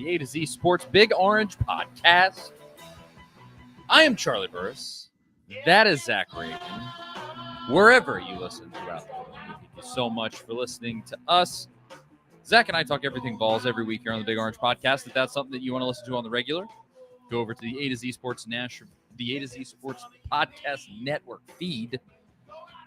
the A to Z Sports Big Orange Podcast. I am Charlie Burris. That is Zach Reagan. Wherever you listen throughout the world, thank you so much for listening to us. Zach and I talk everything Vols every week here on the Big Orange Podcast. If that's something that you want to listen to on the regular, go over to the A to Z Sports the A to Z Sports Podcast Network feed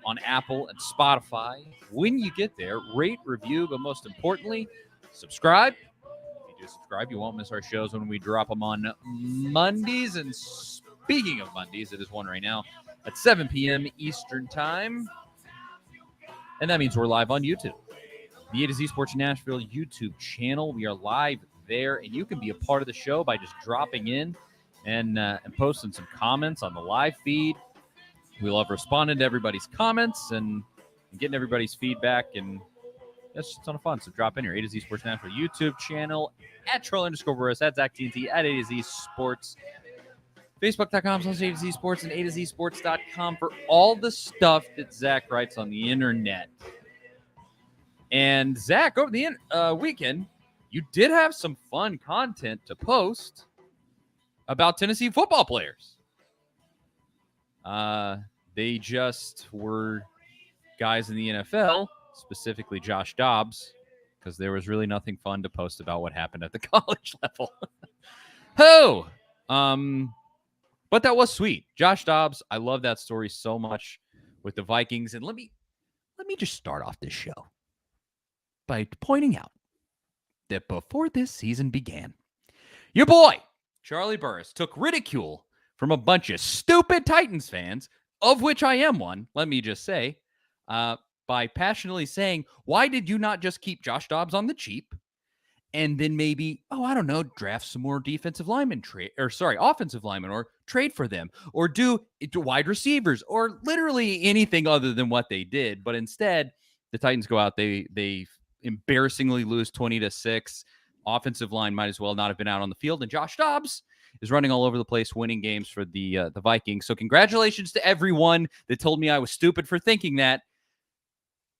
on Apple and Spotify. When you get there, rate, review, but most importantly, subscribe. If you do subscribe, you won't miss our shows when we drop them on Mondays. And speaking of Mondays, it is one right now at 7 p.m. Eastern Time. And that means we're live on YouTube. The A to Z Sports Nashville YouTube channel. We are live there, and you can be a part of the show by just dropping in and posting some comments on the live feed. We love responding to everybody's comments and getting everybody's feedback, and that's just a ton of fun. So drop in here, A to Z Sports Nashville YouTube channel, at Troll_Burris, at Zach TNT, at A to Z Sports, Facebook.com/A to Z Sports, and A to Z Sports.com for all the stuff that Zach writes on the internet. And Zach, over the weekend, you did have some fun content to post about Tennessee football players. They just were guys in the NFL, specifically Josh Dobbs, because there was really nothing fun to post about what happened at the college level. But that was sweet. Josh Dobbs, I love that story so much with the Vikings. And let me just start off this show by pointing out that before this season began, your boy, Charlie Burris, took ridicule from a bunch of stupid Titans fans, of which I am one, let me just say, by passionately saying, why did you not just keep Josh Dobbs on the cheap and then maybe, draft some more offensive linemen, or trade for them, or do wide receivers, or literally anything other than what they did. But instead, the Titans go out, they embarrassingly lose 20-6. Offensive line might as well not have been out on the field, and Josh Dobbs is running all over the place, winning games for the Vikings. So congratulations to everyone that told me I was stupid for thinking that.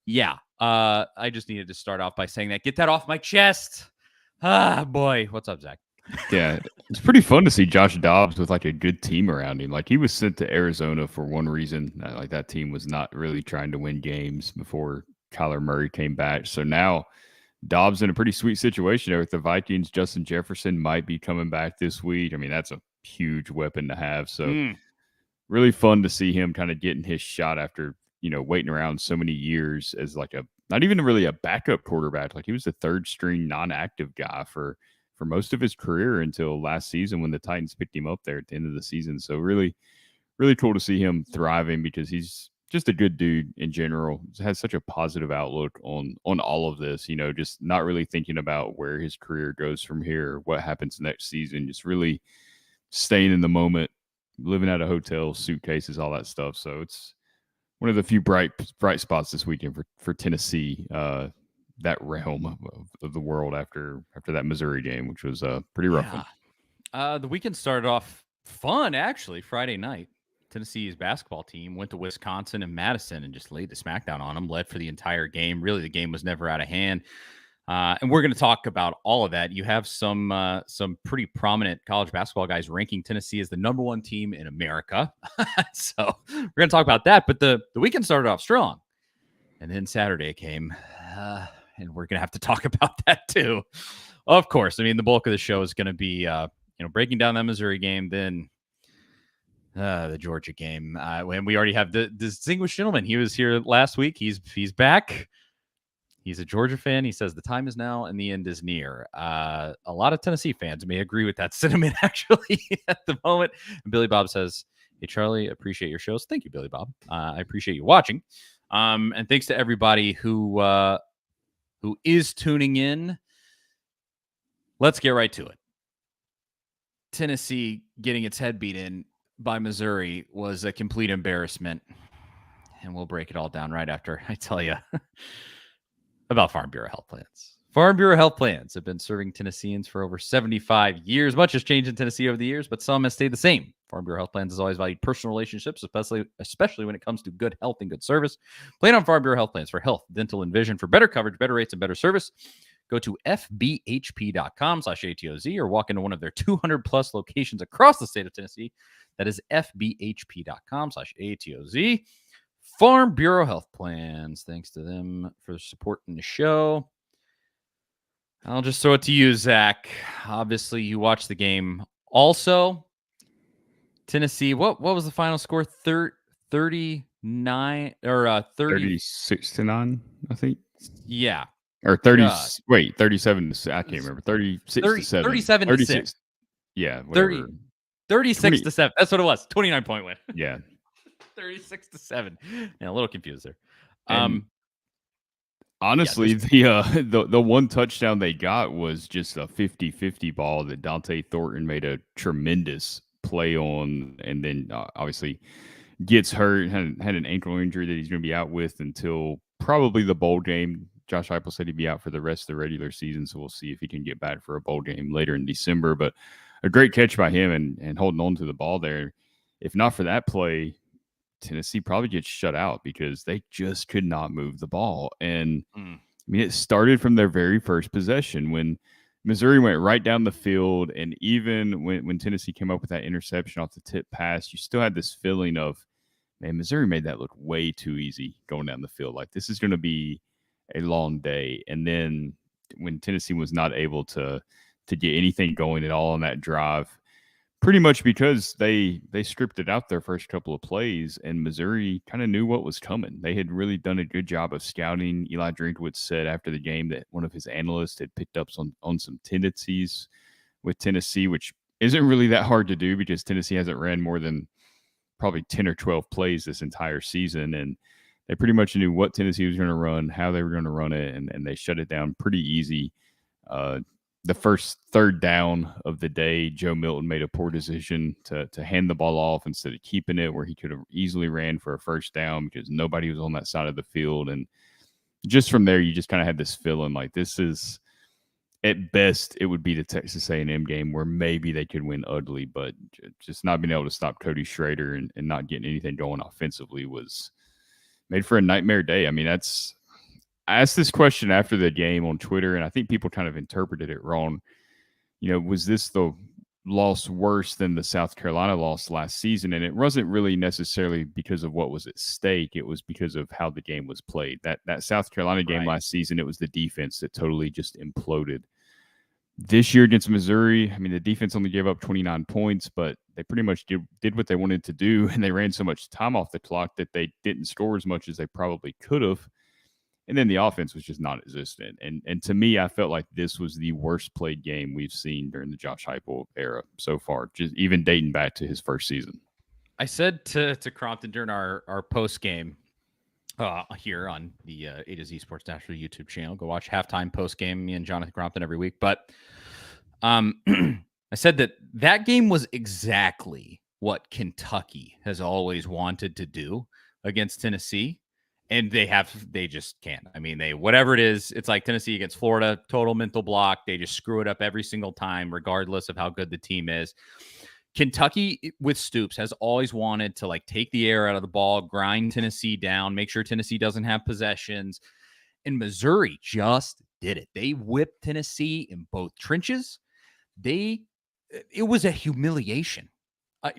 Yeah, I just needed to start off by saying that. Get that off my chest. Ah, boy. What's up, Zach? Yeah, it's pretty fun to see Josh Dobbs with like a good team around him. Like, he was sent to Arizona for one reason. Like, that team was not really trying to win games before Kyler Murray came back. So now Dobbs in a pretty sweet situation there with the Vikings. Justin Jefferson might be coming back this week. I mean, that's a huge weapon to have. So really fun to see him kind of getting his shot after, waiting around so many years as like not even really a backup quarterback. Like, he was the third string non-active guy for most of his career until last season when the Titans picked him up there at the end of the season. So really, really cool to see him thriving because he's just a good dude in general. Has such a positive outlook on all of this, just not really thinking about where his career goes from here, what happens next season, just really staying in the moment, living out of hotels, suitcases, all that stuff. So it's one of the few bright spots this weekend for Tennessee, that realm of the world after that Missouri game, which was a pretty rough one. The weekend started off fun, actually. Friday night, Tennessee's basketball team went to Wisconsin and Madison and just laid the smackdown on them, led for the entire game. Really, the game was never out of hand. And we're going to talk about all of that. You have some pretty prominent college basketball guys ranking Tennessee as the number one team in America. So we're going to talk about that. But the weekend started off strong. And then Saturday came, and we're going to have to talk about that too. Of course. I mean, the bulk of the show is going to be, breaking down that Missouri game, then the Georgia game. And we already have the distinguished gentleman. He was here last week. He's back. He's a Georgia fan. He says the time is now and the end is near. A lot of Tennessee fans may agree with that sentiment, actually, at the moment. And Billy Bob says, hey, Charlie, appreciate your shows. Thank you, Billy Bob. I appreciate you watching. And thanks to everybody who is tuning in. Let's get right to it. Tennessee getting its head beat in by Missouri was a complete embarrassment. And we'll break it all down right after I tell you about Farm Bureau Health Plans. Farm Bureau Health Plans have been serving Tennesseans for over 75 years. Much has changed in Tennessee over the years, but some has stayed the same. Farm Bureau Health Plans has always valued personal relationships, especially when it comes to good health and good service. Plan on Farm Bureau Health Plans for health, dental, and vision for better coverage, better rates, and better service. Go to fbhp.com/ATOZ or walk into one of their 200 plus locations across the state of Tennessee. That is fbhp.com/ATOZ. Farm Bureau Health Plans. Thanks to them for supporting the show. I'll just throw it to you, Zach. Obviously, you watched the game. Also, Tennessee, what was the final score? 39 or 36-9, I think. Yeah. Or 30. Wait, 37 to I can't remember. 36 to 7. 37 to 6. Yeah, whatever. 36 to 7. That's what it was. 29-point win. Yeah. 36 to 7. Yeah, a little confused there. Honestly, the one touchdown they got was just a 50-50 ball that Dante Thornton made a tremendous play on, and then obviously gets hurt, had an ankle injury that he's going to be out with until probably the bowl game. Josh Heupel said he'd be out for the rest of the regular season, so we'll see if he can get back for a bowl game later in December. But a great catch by him and holding on to the ball there. If not for that play, Tennessee probably gets shut out because they just could not move the ball. And I mean, it started from their very first possession when Missouri went right down the field. And even when Tennessee came up with that interception off the tip pass, you still had this feeling of, man, Missouri made that look way too easy going down the field. Like, this is going to be a long day. And then when Tennessee was not able to get anything going at all on that drive, pretty much because they scripted out their first couple of plays, and Missouri kind of knew what was coming. They had really done a good job of scouting. Eli Drinkwitz said after the game that one of his analysts had picked up on some tendencies with Tennessee, which isn't really that hard to do because Tennessee hasn't ran more than probably 10 or 12 plays this entire season. And they pretty much knew what Tennessee was going to run, how they were going to run it, and they shut it down pretty easy. The first third down of the day, Joe Milton made a poor decision to hand the ball off instead of keeping it, where he could have easily ran for a first down because nobody was on that side of the field. And just from there, you just kind of had this feeling like this is, at best, it would be the Texas A&M game where maybe they could win ugly, but just not being able to stop Cody Schrader and not getting anything going offensively was made for a nightmare day. I mean, I asked this question after the game on Twitter, and I think people kind of interpreted it wrong. You know, was this the loss worse than the South Carolina loss last season? And it wasn't really necessarily because of what was at stake. It was because of how the game was played. That South Carolina game last season, it was the defense that totally just imploded. This year against Missouri, I mean, the defense only gave up 29 points, but they pretty much did what they wanted to do, and they ran so much time off the clock that they didn't score as much as they probably could have. And then the offense was just non-existent. And to me, I felt like this was the worst played game we've seen during the Josh Heupel era so far, just even dating back to his first season. I said to Crompton during our post game here on the A to Z Sports National YouTube channel. Go watch halftime, post game, me and Jonathan Crompton every week. But I said that game was exactly what Kentucky has always wanted to do against Tennessee. And they just can't. I mean, whatever it is, it's like Tennessee against Florida, total mental block. They just screw it up every single time, regardless of how good the team is. Kentucky with Stoops has always wanted to like take the air out of the ball, grind Tennessee down, make sure Tennessee doesn't have possessions. And Missouri just did it. They whipped Tennessee in both trenches. It was a humiliation,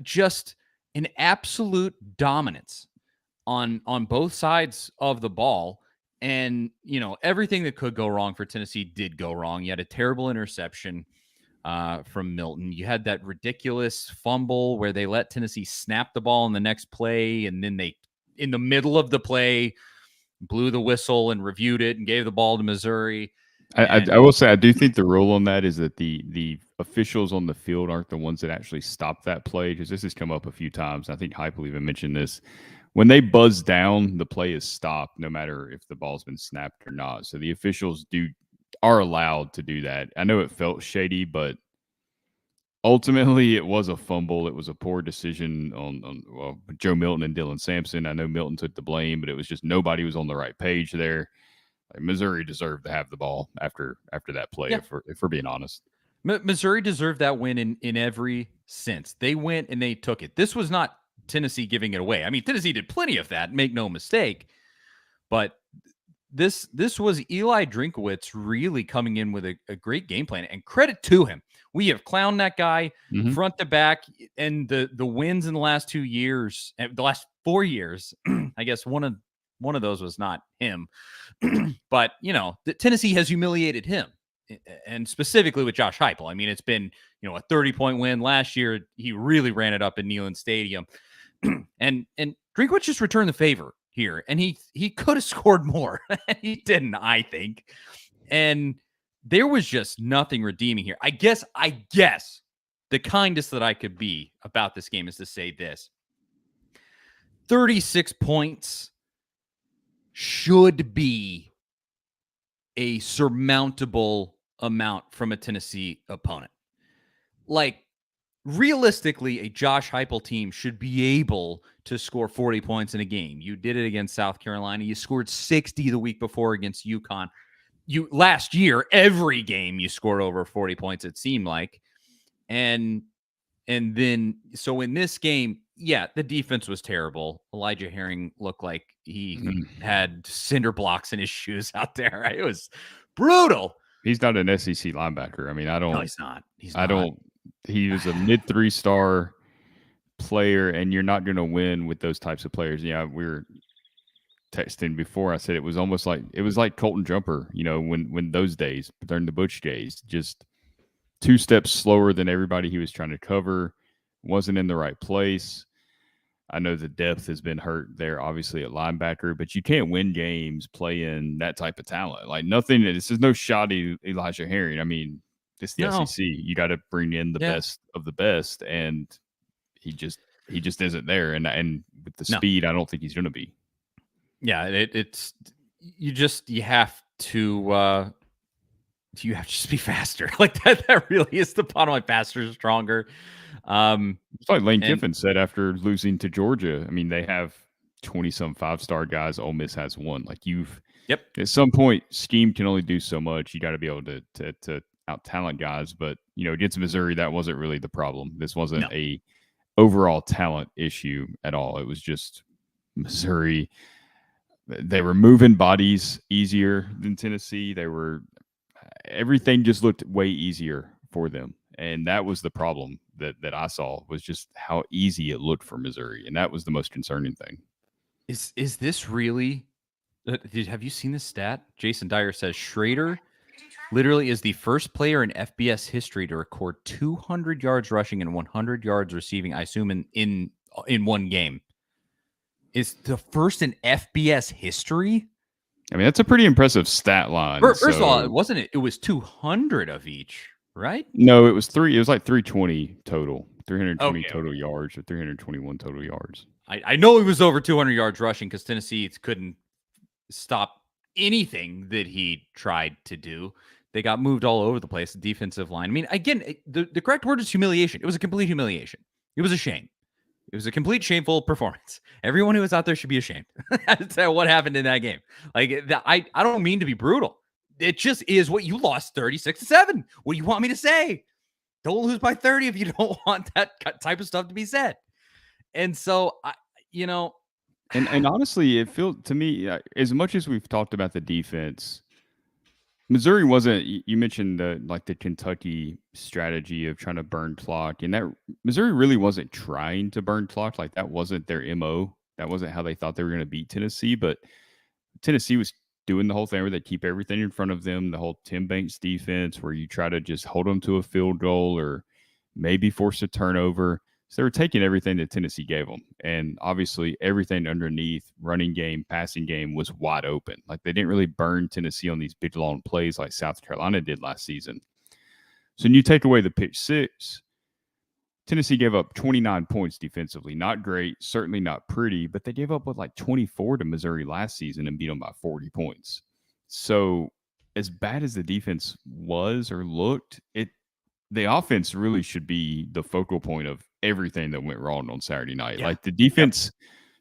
just an absolute dominance on both sides of the ball. And, you know, everything that could go wrong for Tennessee did go wrong. You had a terrible interception from Milton. You had that ridiculous fumble where they let Tennessee snap the ball in the next play, and then they, in the middle of the play, blew the whistle and reviewed it and gave the ball to Missouri. I will say, I do think the rule on that is that the officials on the field aren't the ones that actually stop that play, because this has come up a few times. I think Heupel even mentioned this. When they buzz down, the play is stopped, no matter if the ball's been snapped or not. So the officials are allowed to do that. I know it felt shady, but ultimately it was a fumble. It was a poor decision on Joe Milton and Dylan Sampson. I know Milton took the blame, but it was just nobody was on the right page there. Like, Missouri deserved to have the ball after that play, if we're being honest. Missouri deserved that win in every sense. They went and they took it. This was not Tennessee giving it away. I mean, Tennessee did plenty of that, make no mistake. But this was Eli Drinkowitz really coming in with a great game plan, and credit to him. We have clowned that guy front to back, and the wins in the last 2 years, the last 4 years, I guess one of those was not him, but Tennessee has humiliated him, and specifically with Josh Heupel. I mean, it's been a 30-point win last year. He really ran it up in Neyland Stadium, and Drinkwitz just returned the favor here, and he could have scored more. He didn't, I think. And there was just nothing redeeming here. I guess the kindest that I could be about this game is to say this: 36 points should be a surmountable amount from a Tennessee opponent. Like, realistically, a Josh Heupel team should be able to score 40 points in a game. You did it against South Carolina. You scored 60 the week before against UConn. Last year, every game you scored over 40 points, it seemed like. And then, so in this game, yeah, the defense was terrible. Elijah Herring looked like he had cinder blocks in his shoes out there. It was brutal. He's not an SEC linebacker. I mean, No, he's not. He was a mid 3-star player, and you're not going to win with those types of players. Yeah, we were texting before. I said it was like Colton Jumper, when those days, during the Butch days, just 2 steps slower than everybody he was trying to cover, wasn't in the right place. I know the depth has been hurt there, obviously, at linebacker, but you can't win games playing that type of talent. Like, nothing, this is no shoddy Elijah Herring. I mean, it's the SEC. You got to bring in the best of the best, and he just isn't there. And with the speed, I don't think he's going to be. Yeah, it's you have to just be faster. Like that really is the bottom line. Faster, stronger. It's like Lane Kiffin said after losing to Georgia. I mean, they have 20-some 5-star guys. Ole Miss has 1. Like, at some point, scheme can only do so much. You got to be able to out talent guys. But against Missouri, that wasn't really the problem. This wasn't a overall talent issue at all. It was just Missouri. They were moving bodies easier than Tennessee. Everything just looked way easier for them. And that was the problem that I saw, was just how easy it looked for Missouri. And that was the most concerning thing. Is this really have you seen this stat? Jason Dyer says Schrader literally is the first player in FBS history to record 200 yards rushing and 100 yards receiving, I assume in one game. Is the first in FBS history? I mean, that's a pretty impressive stat line. First of all, wasn't it? It was 200 of each, right? No, it was 3. It was like 320 total, 320 total yards, or 321 total yards. I know it was over 200 yards rushing because Tennessee couldn't stop anything that he tried to do. They got moved all over the place. The defensive line. I mean, again, the correct word is humiliation. It was a complete humiliation. It was a shame. It was a complete shameful performance. Everyone who was out there should be ashamed. That's what happened in that game. Like, I don't mean to be brutal. It just is what you lost 36-7. What do you want me to say? Don't lose by 30 if you don't want that type of stuff to be said. And so, And honestly, it feels to me, as much as we've talked about the defense, Missouri wasn't. You mentioned the Kentucky strategy of trying to burn clock, and that Missouri really wasn't trying to burn clock. Like, that wasn't their MO. That wasn't how they thought they were going to beat Tennessee. But Tennessee was doing the whole thing where they keep everything in front of them. The whole Tim Banks defense, where you try to just hold them to a field goal or maybe force a turnover. So they were taking everything that Tennessee gave them. And obviously everything underneath, running game, passing game, was wide open. Like, they didn't really burn Tennessee on these big, long plays like South Carolina did last season. So when you take away the pick six, Tennessee gave up 29 points defensively. Not great, certainly not pretty, but they gave up like 24 to Missouri last season and beat them by 40 points. So as bad as the defense was or looked, the offense really should be the focal point of everything that went wrong on Saturday night. Yeah. Like, the defense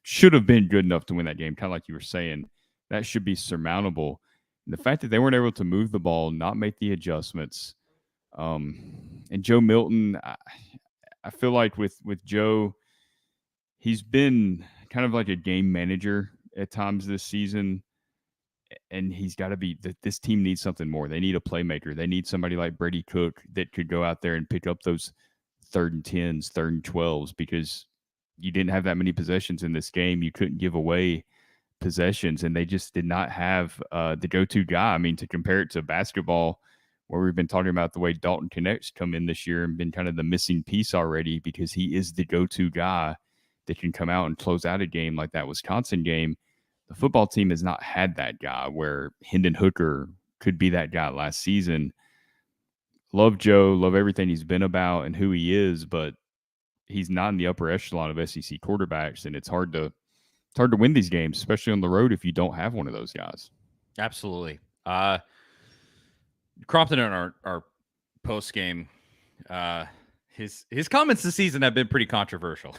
should have been good enough to win that game, kind of like you were saying. That should be surmountable. And the fact that they weren't able to move the ball, not make the adjustments, and Joe Milton, I feel like with Joe, he's been kind of like a game manager at times this season. and he's got to be that this team needs something more. They need a playmaker. They need somebody like Brady Cook that could go out there and pick up those 3rd and 10s, 3rd and 12s, because you didn't have that many possessions in this game. You couldn't give away possessions, and they just did not have the go-to guy. I mean, to compare it to basketball, where we've been talking about the way Dalton Connect's come in this year and been kind of the missing piece already, because he is the go-to guy that can come out and close out a game like that Wisconsin game. The football team has not had that guy, where Hendon Hooker could be that guy last season. Love Joe, love everything he's been about and who he is, but he's not in the upper echelon of SEC quarterbacks, and it's hard to win these games, especially on the road, if you don't have one of those guys. Absolutely. Crompton in our post game, his comments this season have been pretty controversial.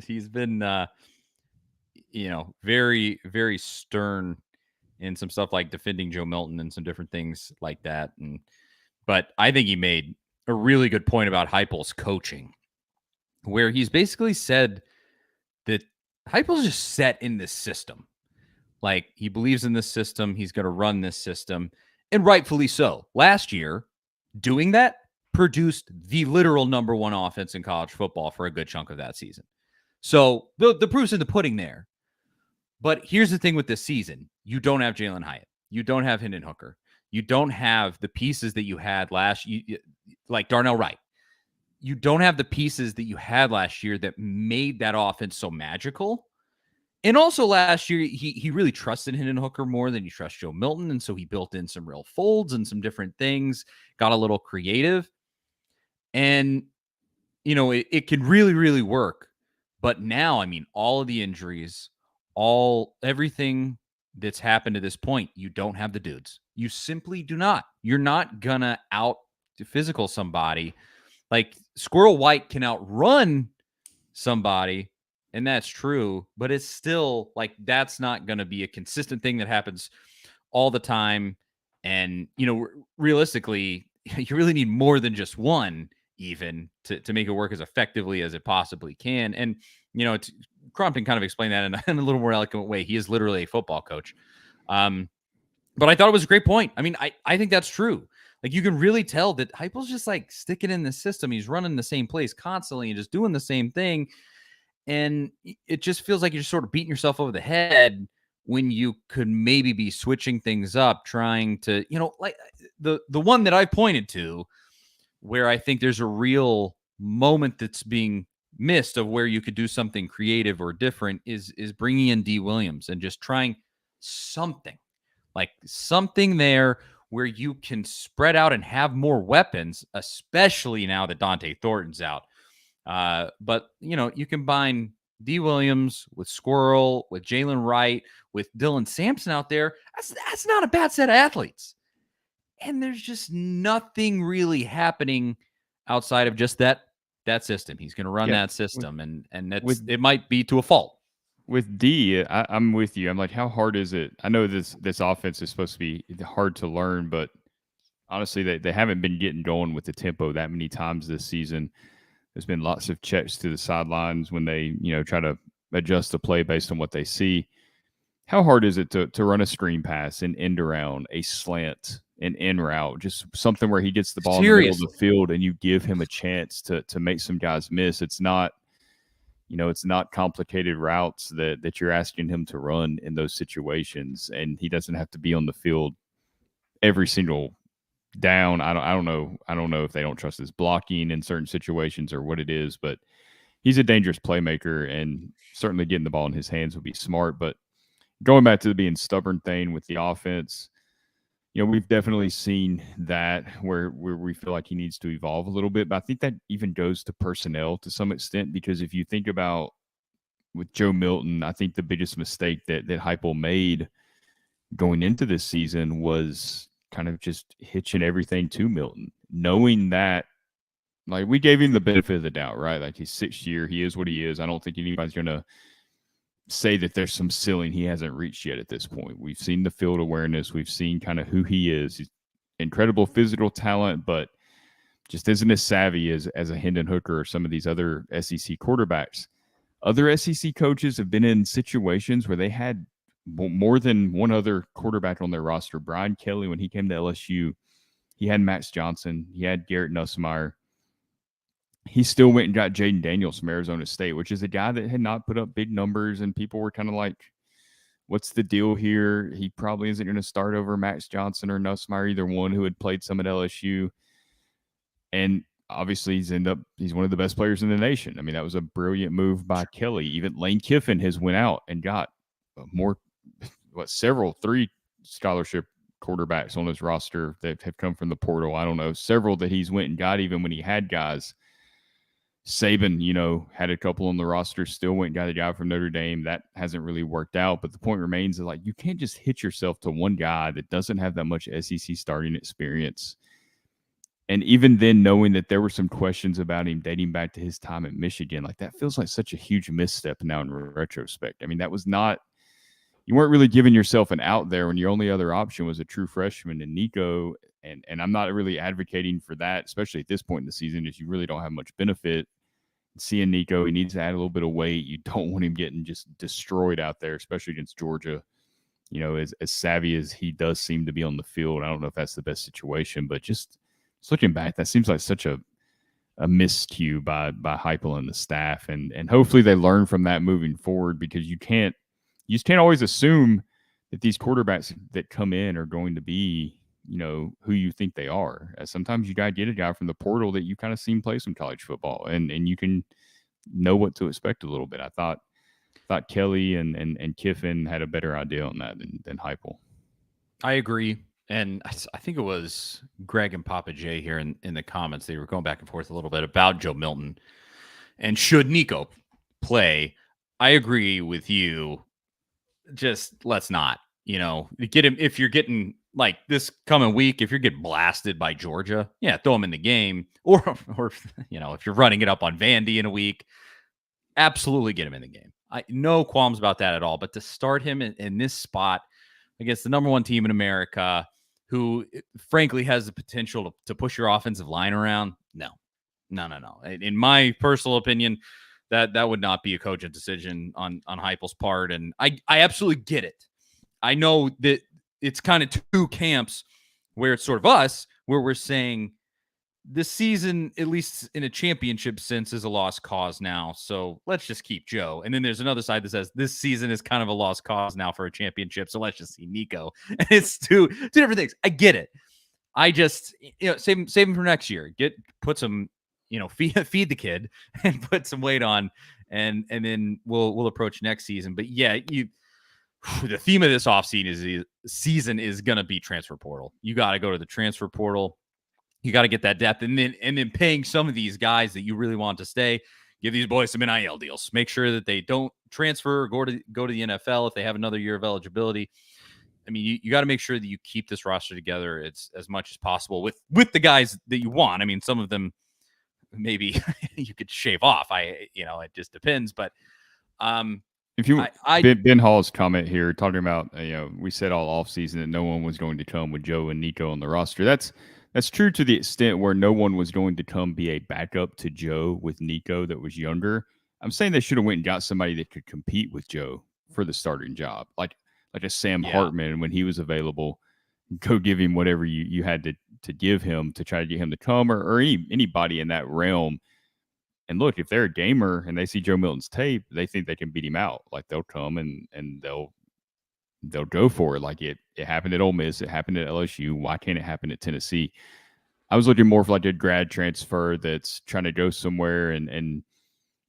He's been very, very stern in some stuff like defending Joe Milton and some different things like that. But I think he made a really good point about Heupel's coaching, where he's basically said that Heupel's just set in this system. Like, he believes in this system. He's going to run this system, and rightfully so. Last year, doing that produced the literal number one offense in college football for a good chunk of that season. So the proof's in the pudding there. But here's the thing with this season. You don't have Jalen Hyatt. You don't have Hendon Hooker. You don't have the pieces that you had last year, like Darnell Wright. You don't have the pieces that you had last year that made that offense so magical. And also last year, he really trusted Hendon Hooker more than you trust Joe Milton. And so he built in some real folds and some different things, got a little creative. And, it can really, really work. But now, I mean, all of the injuries, everything that's happened to this point, you don't have the dudes. You simply do not. You're not gonna out physical somebody. Like, Squirrel White can outrun somebody, and that's true, but it's still like, that's not gonna be a consistent thing that happens all the time. And realistically, you really need more than just one, even to make it work as effectively as it possibly can. And Crompton kind of explained that in a little more eloquent way. He is literally a football coach. But I thought it was a great point. I mean, I think that's true. Like, you can really tell that Heupel's just like sticking in the system. He's running the same plays constantly and just doing the same thing. And it just feels like you're just sort of beating yourself over the head when you could maybe be switching things up, trying to, like the one that I pointed to, where I think there's a real moment that's being missed of where you could do something creative or different is bringing in D. Williams and just trying something there where you can spread out and have more weapons, especially now that Dante Thornton's out. But you combine D. Williams with Squirrel, with Jalen Wright, with Dylan Sampson out there. That's not a bad set of athletes. And there's just nothing really happening outside of just that system. He's going to run that system, and it might be to a fault. With D, I'm with you. I'm like, how hard is it? I know this offense is supposed to be hard to learn, but honestly, they haven't been getting going with the tempo that many times this season. There's been lots of checks to the sidelines when they, try to adjust the play based on what they see. How hard is it to run a screen pass, an end around, a slant, an in route, just something where he gets the ball in the middle of the field and you give him a chance to make some guys miss? It's not, it's not complicated routes that you're asking him to run in those situations, and he doesn't have to be on the field every single down. I don't know if they don't trust his blocking in certain situations or what it is, but he's a dangerous playmaker, and certainly getting the ball in his hands would be smart. But going back to the being stubborn thing with the offense, we've definitely seen that where we feel like he needs to evolve a little bit. But I think that even goes to personnel to some extent, because if you think about with Joe Milton, I think the biggest mistake that Heupel made going into this season was kind of just hitching everything to Milton, knowing that, like, we gave him the benefit of the doubt, right? Like, he's 6th year, he is what he is. I don't think anybody's going to say that there's some ceiling he hasn't reached yet at this point. We've seen the field awareness. We've seen kind of who he is. He's incredible physical talent, but just isn't as savvy as a Hendon Hooker or some of these other SEC quarterbacks. Other SEC coaches have been in situations where they had more than one other quarterback on their roster. Brian Kelly, when he came to LSU, he had Max Johnson, he had Garrett Nussmeier. He still went and got Jaden Daniels from Arizona State, which is a guy that had not put up big numbers, and people were kind of like, what's the deal here? He probably isn't going to start over Max Johnson or Nussmeier, either one who had played some at LSU. And obviously he's one of the best players in the nation. I mean, that was a brilliant move by Kelly. Even Lane Kiffin has went out and got three scholarship quarterbacks on his roster that have come from the portal. I don't know, several that he's went and got even when he had guys. Saban, had a couple on the roster, still went and got a guy from Notre Dame. That hasn't really worked out. But the point remains that, you can't just hit yourself to one guy that doesn't have that much SEC starting experience. And even then, knowing that there were some questions about him dating back to his time at Michigan, that feels like such a huge misstep now in retrospect. I mean, that was not – you weren't really giving yourself an out there when your only other option was a true freshman in Nico. And I'm not really advocating for that, especially at this point in the season, as you really don't have much benefit. Seeing Nico, he needs to add a little bit of weight. You don't want him getting just destroyed out there, especially against Georgia. As savvy as he does seem to be on the field, I don't know if that's the best situation, but just looking back, that seems like such a miscue by Heupel and the staff, and hopefully they learn from that moving forward, because you just can't always assume that these quarterbacks that come in are going to be who you think they are. Sometimes you got to get a guy from the portal that you kind of seen play some college football, and you can know what to expect a little bit. I thought Kelly and Kiffin had a better idea on that than Heupel. I agree. And I think it was Greg and Papa J here in the comments. They were going back and forth a little bit about Joe Milton and should Nico play. I agree with you. Just let's not, get him. If you're getting this coming week, if you're getting blasted by Georgia, throw him in the game. Or if you're running it up on Vandy in a week, absolutely get him in the game. No qualms about that at all. But to start him in this spot against the number one team in America, who frankly has the potential to push your offensive line around, no. In my personal opinion, that would not be a cogent decision on Heupel's part. And I absolutely get it. I know that it's kind of two camps where it's sort of us, where we're saying this season, at least in a championship sense, is a lost cause now. So let's just keep Joe. And then there's another side that says this season is kind of a lost cause now for a championship. So let's just see Nico. And it's two different things. I get it. I just, save him for next year. Put some, feed the kid and put some weight on, and then we'll approach next season. But the theme of this offseason is going to be transfer portal. You got to go to the transfer portal. You got to get that depth, and then paying some of these guys that you really want to stay. Give these boys some NIL deals. Make sure that they don't transfer or go to the NFL if they have another year of eligibility. I mean, you got to make sure that you keep this roster together as much as possible with the guys that you want. I mean, some of them maybe you could shave off. It just depends. But if you Ben Hall's comment here talking about we said all offseason that no one was going to come with Joe and Nico on the roster. That's true to the extent where no one was going to come be a backup to Joe with Nico that was younger. I'm saying they should have went and got somebody that could compete with Joe for the starting job, like a Sam Hartman when he was available. Go give him whatever you had to give him to try to get him to come, or anybody in that realm. And look, if they're a gamer and they see Joe Milton's tape, they think they can beat him out. They'll come and they'll go for it. It happened at Ole Miss. It happened at LSU. Why can't it happen at Tennessee? I was looking more for a grad transfer that's trying to go somewhere and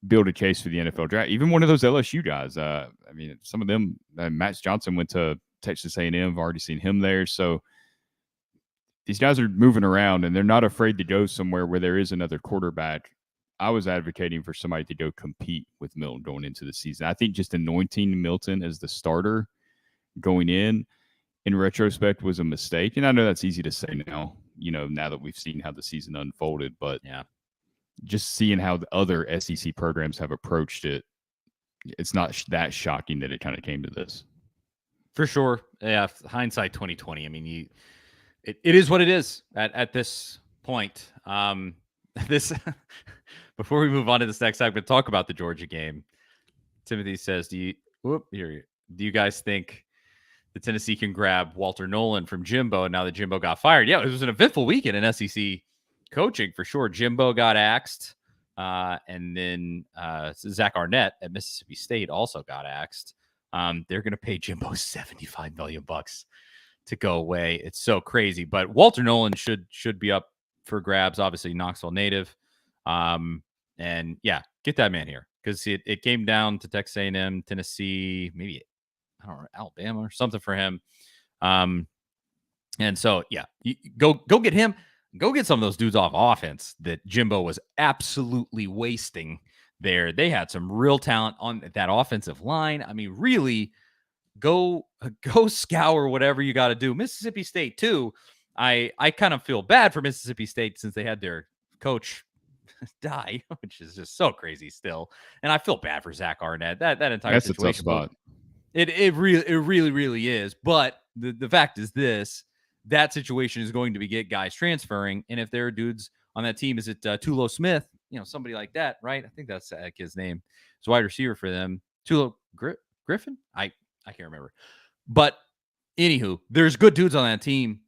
build a case for the NFL draft. Even one of those LSU guys. Some of them, Max Johnson went to Texas A&M. I've already seen him there. So these guys are moving around, and they're not afraid to go somewhere where there is another quarterback. I was advocating for somebody to go compete with Milton going into the season. I think just anointing Milton as the starter going in retrospect was a mistake. And I know that's easy to say now, now that we've seen how the season unfolded, but just seeing how the other SEC programs have approached it, it's not that shocking that it kind of came to this. For sure. Yeah. Hindsight 2020. I mean, it is what it is at this point. Before we move on to this next segment, talk about the Georgia game. Timothy says, do do you guys think the Tennessee can grab Walter Nolan from Jimbo now that Jimbo got fired? Yeah, it was an eventful weekend in SEC coaching for sure. Jimbo got axed, and then Zach Arnett at Mississippi State also got axed. They're going to pay Jimbo $75 million to go away. It's so crazy, but Walter Nolan should be up for grabs. Obviously, Knoxville native, and yeah, get that man here because it came down to Texas A&M, Tennessee, maybe I don't know, Alabama or something for him. And so yeah, go get him. Go get some of those dudes off offense that Jimbo was absolutely wasting there. They had some real talent on that offensive line. I mean, really, go scour whatever you got to do. Mississippi State too. I kind of feel bad for Mississippi State since they had their coach die, which is just so crazy still. And I feel bad for Zach Arnett. That entire That's situation. a tough spot. It really is. But the fact is this: that situation is going to get guys transferring, and if there are dudes on that team, is it Tulo Smith? Somebody like that, right? I think that's his name. He's a wide receiver for them. Tulo Griffin? I can't remember. But anywho, there's good dudes on that team.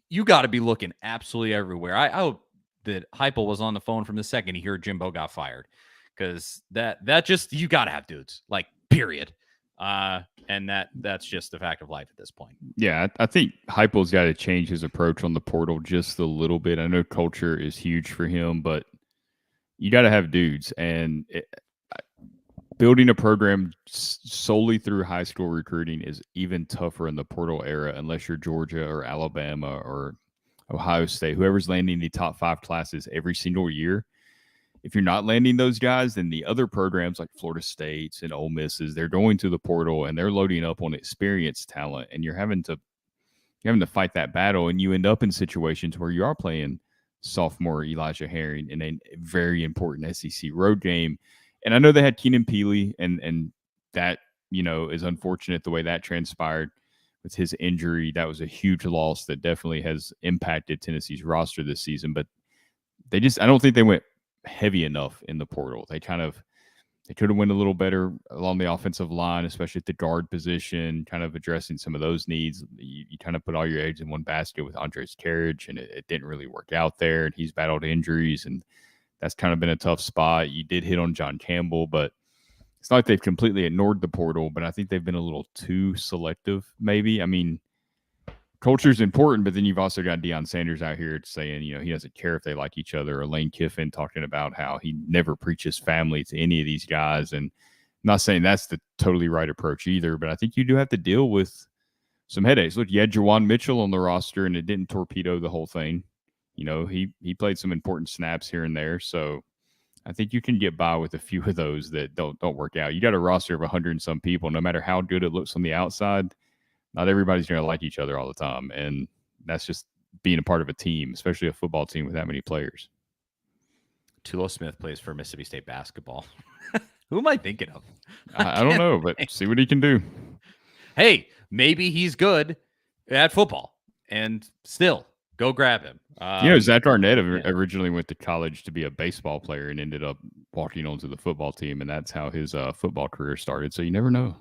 You got to be looking absolutely everywhere. I hope that Heupel was on the phone from the second he heard Jimbo got fired, because that just, you got to have dudes, like, period. And that's just the fact of life at this point. Yeah, I think Heupel's got to change his approach on the portal just a little bit. I know culture is huge for him, but you got to have dudes. And building a program solely through high school recruiting is even tougher in the portal era, unless you're Georgia or Alabama or Ohio State, whoever's landing the top 5 classes every single year. If you're not landing those guys, then the other programs like Florida States and Ole Misses, they're going to the portal and they're loading up on experienced talent, and you're having to fight that battle, and you end up in situations where you are playing sophomore Elijah Herring in a very important SEC road game. And I know they had Keenan Peely, and that, is unfortunate the way that transpired with his injury. That was a huge loss that definitely has impacted Tennessee's roster this season. But I don't think they went heavy enough in the portal. They could have went a little better along the offensive line, especially at the guard position, kind of addressing some of those needs. You kind of put all your eggs in one basket with Andres Carriage, and it didn't really work out there. And he's battled injuries, and that's kind of been a tough spot. You did hit on John Campbell, but it's not like they've completely ignored the portal, but I think they've been a little too selective, maybe. I mean, culture is important, but then you've also got Deion Sanders out here saying, he doesn't care if they like each other, or Lane Kiffin talking about how he never preaches family to any of these guys. And I'm not saying that's the totally right approach either, but I think you do have to deal with some headaches. Look, you had Jawan Mitchell on the roster, and it didn't torpedo the whole thing. He played some important snaps here and there. So I think you can get by with a few of those that don't work out. You got a roster of 100 and some people. No matter how good it looks on the outside, not everybody's going to like each other all the time. And that's just being a part of a team, especially a football team with that many players. Tulo Smith plays for Mississippi State basketball. Who am I thinking of? I don't know, but see what he can do. Hey, maybe he's good at football, and still go grab him. Zach Arnett originally went to college to be a baseball player and ended up walking onto the football team, and that's how his football career started. So you never know.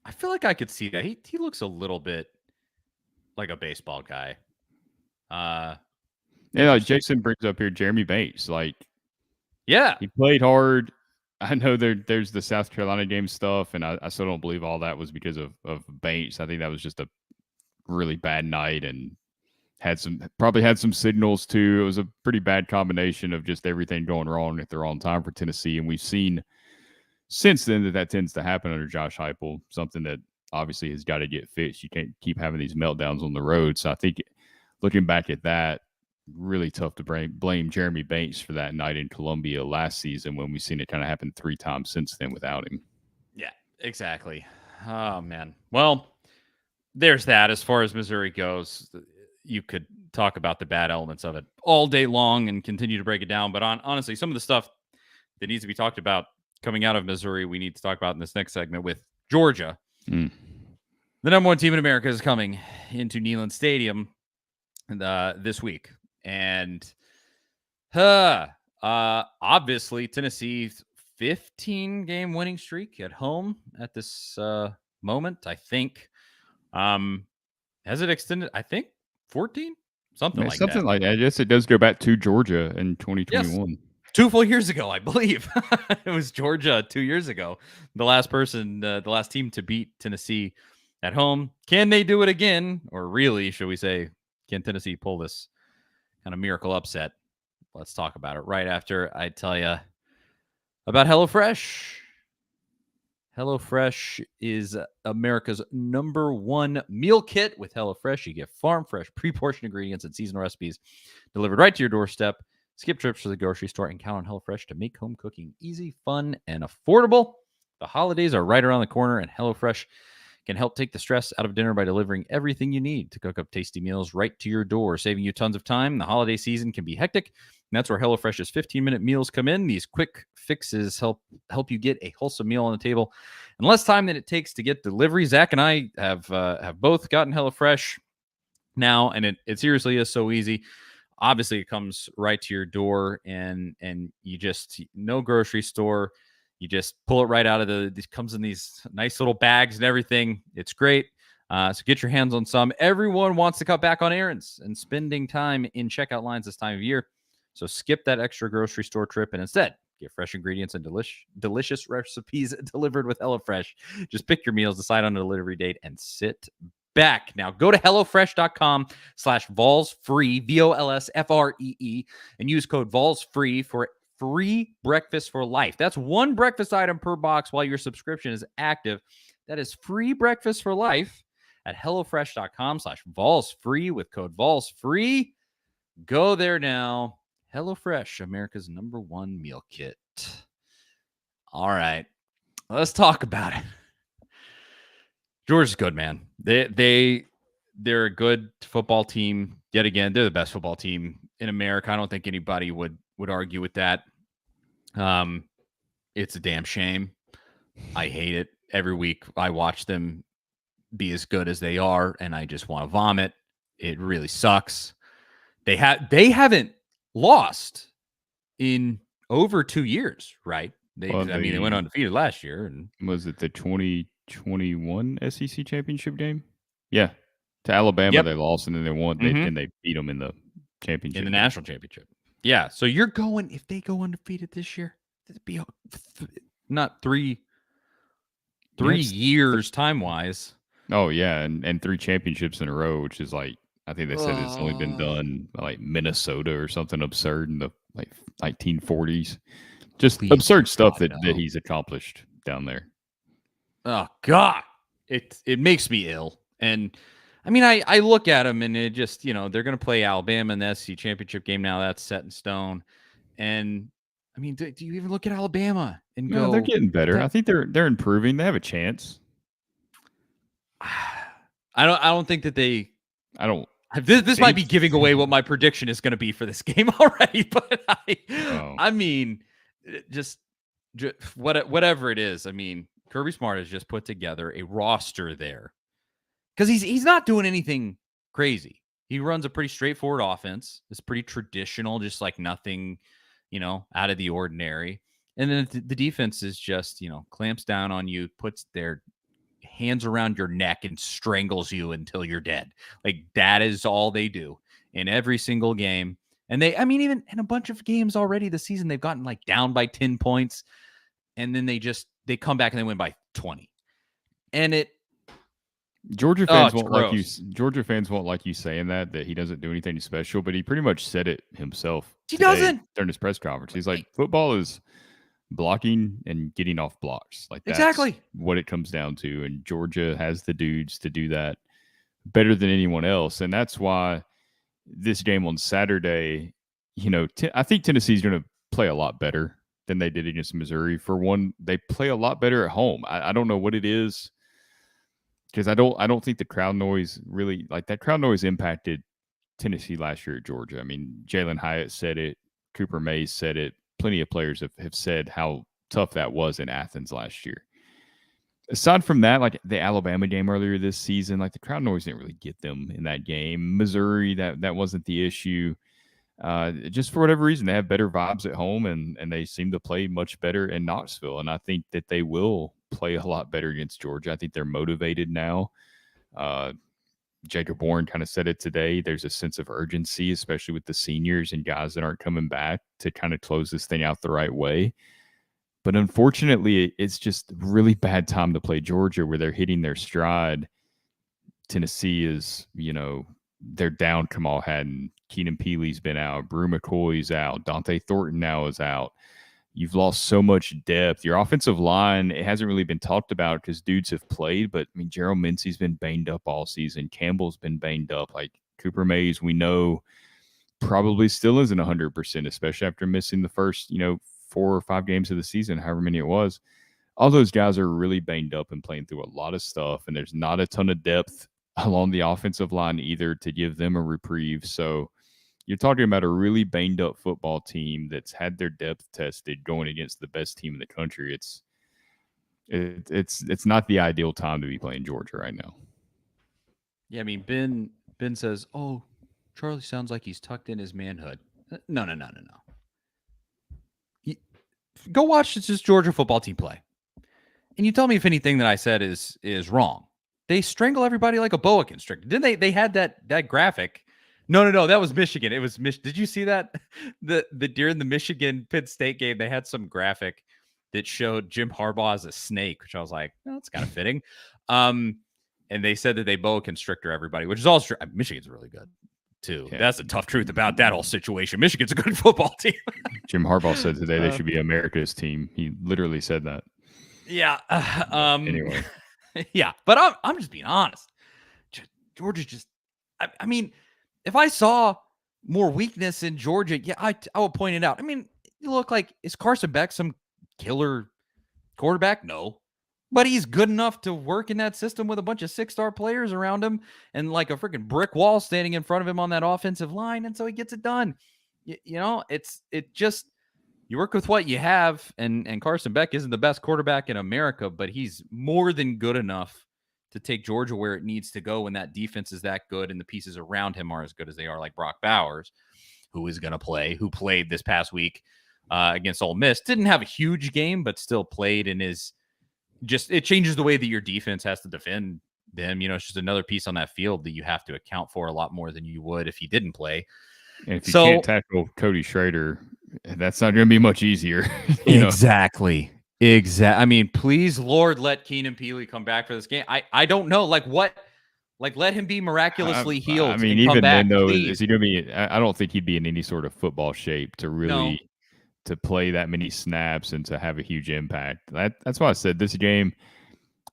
I feel like I could see that. He looks a little bit like a baseball guy. Like Jason brings up here, Jeremy Bates. Yeah, he played hard. I know there's the South Carolina game stuff, and I still don't believe all that was because of Bates. I think that was just a really bad night, and probably had some signals too. It was a pretty bad combination of just everything going wrong at the wrong time for Tennessee, and we've seen since then that tends to happen under Josh Heupel, something that obviously has got to get fixed. You can't keep having these meltdowns on the road. So I think looking back at that, really tough to blame Jeremy Bates for that night in Columbia last season, when we've seen it kind of happen 3 times since then without him. Yeah, exactly. Oh, man. Well, there's that. As far as Missouri goes, you could talk about the bad elements of it all day long and continue to break it down. But honestly, some of the stuff that needs to be talked about coming out of Missouri, we need to talk about in this next segment with Georgia. The number 1 team in America is coming into Neyland Stadium this week. And obviously Tennessee's 15-game winning streak at home at this moment, I think. Has it extended? I think 14, something like Something that. like that. I guess it does go back to Georgia in 2021. Yes. 2 full years ago, I believe. It was Georgia 2 years ago. The last team to beat Tennessee at home. Can they do it again? Or really, should we say, can Tennessee pull this kind of miracle upset? Let's talk about it right after I tell you about HelloFresh. HelloFresh is America's #1 meal kit. With HelloFresh, you get farm fresh, pre-portioned ingredients and seasonal recipes delivered right to your doorstep. Skip trips to the grocery store and count on HelloFresh to make home cooking easy, fun, and affordable. The holidays are right around the corner, and HelloFresh can help take the stress out of dinner by delivering everything you need to cook up tasty meals right to your door, saving you tons of time. The holiday season can be hectic, and that's where HelloFresh's 15-minute meals come in. These quick fixes help you get a wholesome meal on the table in less time than it takes to get delivery. Zach and I have both gotten HelloFresh now, and it seriously is so easy. Obviously, it comes right to your door, and you just, no grocery store. You just pull it right out of it comes in these nice little bags and everything. It's great. So get your hands on some. Everyone wants to cut back on errands and spending time in checkout lines this time of year. So skip that extra grocery store trip and instead get fresh ingredients and delicious recipes delivered with HelloFresh. Just pick your meals, decide on a delivery date, and sit back. Now go to HelloFresh.com/VolsFree, VOLSFREE, and use code VolsFree for free breakfast for life. That's one breakfast item per box while your subscription is active. That is free breakfast for life at HelloFresh.com/VolsFree with code VolsFree. Go there now. HelloFresh, America's #1 meal kit. All right, let's talk about it. Georgia's good, man. They're a good football team. Yet again, they're the best football team in America. I don't think anybody would argue with that. It's a damn shame. I hate it. Every week I watch them be as good as they are, and I just want to vomit. It really sucks. They haven't lost in over 2 years, right? They went undefeated last year. And was it the 2021 SEC championship game? Yeah, to Alabama. Yep. They lost, and then they won. And they beat them in the championship, in the national championship. Yeah. So you're going, if they go undefeated this year, it'd be not three years time wise. Oh yeah, and 3 championships in a row, which is like, I think they said it's only been done by like Minnesota or something absurd in the like 1940s. Just absurd stuff that he's accomplished down there. Oh God, it makes me ill. And I mean, I look at them and it just, they're going to play Alabama in the SEC championship game now. That's set in stone. And I mean, do you even look at Alabama and go? They're getting better. I think they're improving. They have a chance. I don't think that they. I don't. This might be giving away what my prediction is going to be for this game already, but I mean, just whatever it is. I mean, Kirby Smart has just put together a roster there because he's not doing anything crazy. He runs a pretty straightforward offense. It's pretty traditional, just like nothing, out of the ordinary. And then the defense is just, clamps down on you, puts their hands around your neck and strangles you until you're dead. Like that is all they do in every single game. And even in a bunch of games already this season, they've gotten like down by 10 points. And then they come back and they win by 20. And Georgia fans won't like you. Georgia fans won't like you saying that he doesn't do anything special, but he pretty much said it himself. He doesn't during his press conference. He's like, football is blocking and getting off blocks. Like that's exactly what it comes down to. And Georgia has the dudes to do that better than anyone else. And that's why this game on Saturday, I think Tennessee's going to play a lot better than they did against Missouri. For one, they play a lot better at home. I don't know what it is, because I don't think the crowd noise really, like, that crowd noise impacted Tennessee last year at Georgia. I mean, Jalen Hyatt said it, Cooper Mays said it, plenty of players have said how tough that was in Athens last year. Aside from that, like the Alabama game earlier this season, like the crowd noise didn't really get them in that game. Missouri, that wasn't the issue. Just for whatever reason, they have better vibes at home, and they seem to play much better in Knoxville. And I think that they will play a lot better against Georgia. I think they're motivated now. Jacob Warren kind of said it today. There's a sense of urgency, especially with the seniors and guys that aren't coming back, to kind of close this thing out the right way. But unfortunately, it's just a really bad time to play Georgia, where they're hitting their stride. Tennessee is, they're down Kamal Hadden. Keenan Peely's been out. Brew McCoy's out. Dante Thornton now is out. You've lost so much depth. Your offensive line, it hasn't really been talked about because dudes have played, but I mean, Gerald Mincey's been banged up all season. Campbell's been banged up. Like Cooper Mays, we know probably still isn't 100%, especially after missing the first, 4 or 5 games of the season, however many it was. All those guys are really banged up and playing through a lot of stuff, and there's not a ton of depth along the offensive line either to give them a reprieve. So you're talking about a really banged up football team that's had their depth tested going against the best team in the country. It's not the ideal time to be playing Georgia right now. Yeah, I mean, Ben says, "Oh, Charlie sounds like he's tucked in his manhood." No. Go watch this Georgia football team play, and you tell me if anything that I said is wrong. They strangle everybody like a boa constrictor. Didn't they? They had that graphic. No. That was Michigan. It was Did you see that? The during the Michigan Penn State game, they had some graphic that showed Jim Harbaugh as a snake, which I was like, that's kind of fitting. And they said that they boa constrictor everybody, which is all true. Michigan's really good too. Yeah. That's the tough truth about that whole situation. Michigan's a good football team. Jim Harbaugh said today they should be America's team. He literally said that. Yeah. Anyway. Yeah, but I'm just being honest. Georgia's just, I mean, if I saw more weakness in Georgia, yeah, I would point it out. I mean, you look like, is Carson Beck some killer quarterback? No, but he's good enough to work in that system with a bunch of 6-star players around him and like a freaking brick wall standing in front of him on that offensive line, and so he gets it done. It just, you work with what you have, and Carson Beck isn't the best quarterback in America, but he's more than good enough to take Georgia where it needs to go when that defense is that good and the pieces around him are as good as they are, like Brock Bowers, who played this past week against Ole Miss. Didn't have a huge game, but still played, and it changes the way that your defense has to defend them. It's just another piece on that field that you have to account for a lot more than you would if he didn't play. And if you can't tackle Cody Schrader, that's not going to be much easier. Exactly. I mean, please, Lord, let Keenan Peely come back for this game. I don't know, let him be miraculously healed. I mean, even then, though, is he going to be? I don't think he'd be in any sort of football shape to really to play that many snaps and to have a huge impact. That's why I said this game,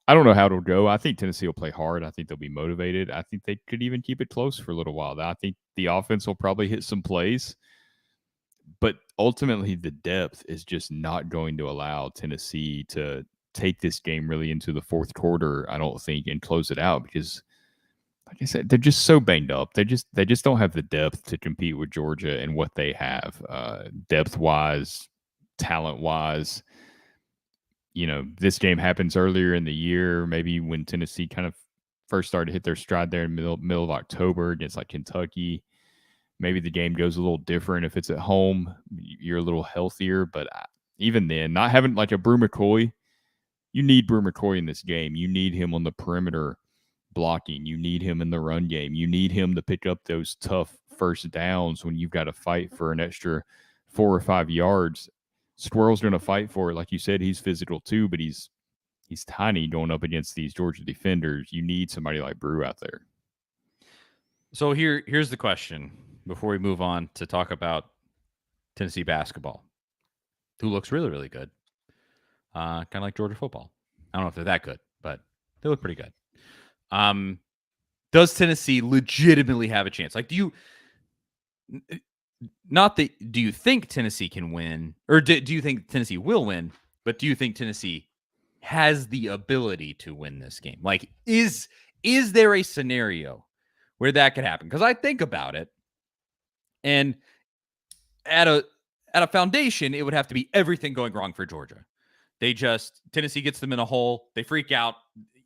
I don't know how it'll go. I think Tennessee will play hard. I think they'll be motivated. I think they could even keep it close for a little while. I think the offense will probably hit some plays. But ultimately, the depth is just not going to allow Tennessee to take this game really into the fourth quarter, I don't think, and close it out because, like I said, they're just so banged up. They just don't have the depth to compete with Georgia and what they have, depth-wise, talent-wise. This game happens earlier in the year, maybe when Tennessee kind of first started to hit their stride there in the middle of October against like Kentucky. Maybe the game goes a little different. If it's at home, you're a little healthier. But even then, not having like a Brew McCoy, you need Brew McCoy in this game. You need him on the perimeter blocking. You need him in the run game. You need him to pick up those tough first downs when you've got to fight for an extra 4 or 5 yards. Squirrel's going to fight for it. Like you said, he's physical too, but he's tiny going up against these Georgia defenders. You need somebody like Brew out there. So here's the question before we move on to talk about Tennessee basketball, who looks really, really good. Kind of like Georgia football. I don't know if they're that good, but they look pretty good. Does Tennessee legitimately have a chance? Like, do you think Tennessee can win, or do you think Tennessee will win, but do you think Tennessee has the ability to win this game? Like, is there a scenario where that could happen? Because I think about it, and at a foundation, it would have to be everything going wrong for Georgia. Tennessee gets them in a hole, they freak out,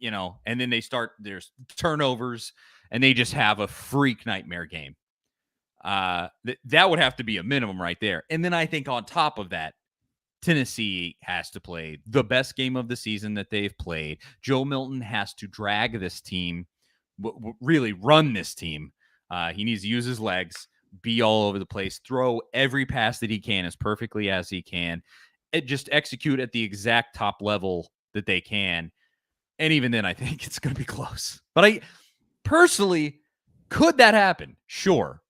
and then there's turnovers, and they just have a freak nightmare game. That would have to be a minimum right there. And then I think on top of that, Tennessee has to play the best game of the season that they've played. Joe Milton has to drag this team, really run this team. He needs to use his legs, be all over the place, throw every pass that he can as perfectly as he can, and just execute at the exact top level that they can. And even then, I think it's going to be close. But I personally, could that happen? Sure.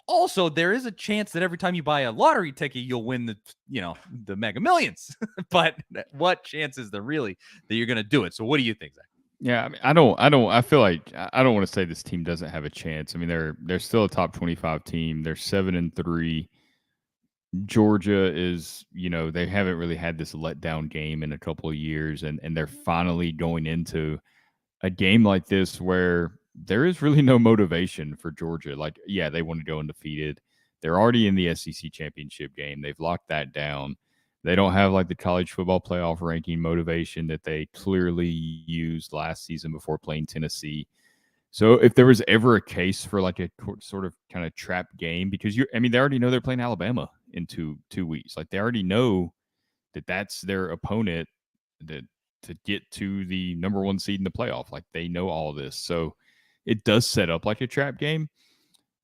Also, there is a chance that every time you buy a lottery ticket, you'll win the Mega Millions. But what chance is there really that you're going to do it? So what do you think, Zach? Yeah, I mean, I feel like I don't want to say this team doesn't have a chance. I mean, they're still a top 25 team. They're 7-3. Georgia is, they haven't really had this letdown game in a couple of years, and they're finally going into a game like this where there is really no motivation for Georgia. Like, yeah, they want to go undefeated. They're already in the SEC championship game. They've locked that down. They don't have like the college football playoff ranking motivation that they clearly used last season before playing Tennessee. So if there was ever a case for like a sort of kind of trap game, because they already know they're playing Alabama in two weeks. Like, they already know that that's their opponent to get to the number 1 seed in the playoff. Like, they know all this. So it does set up like a trap game.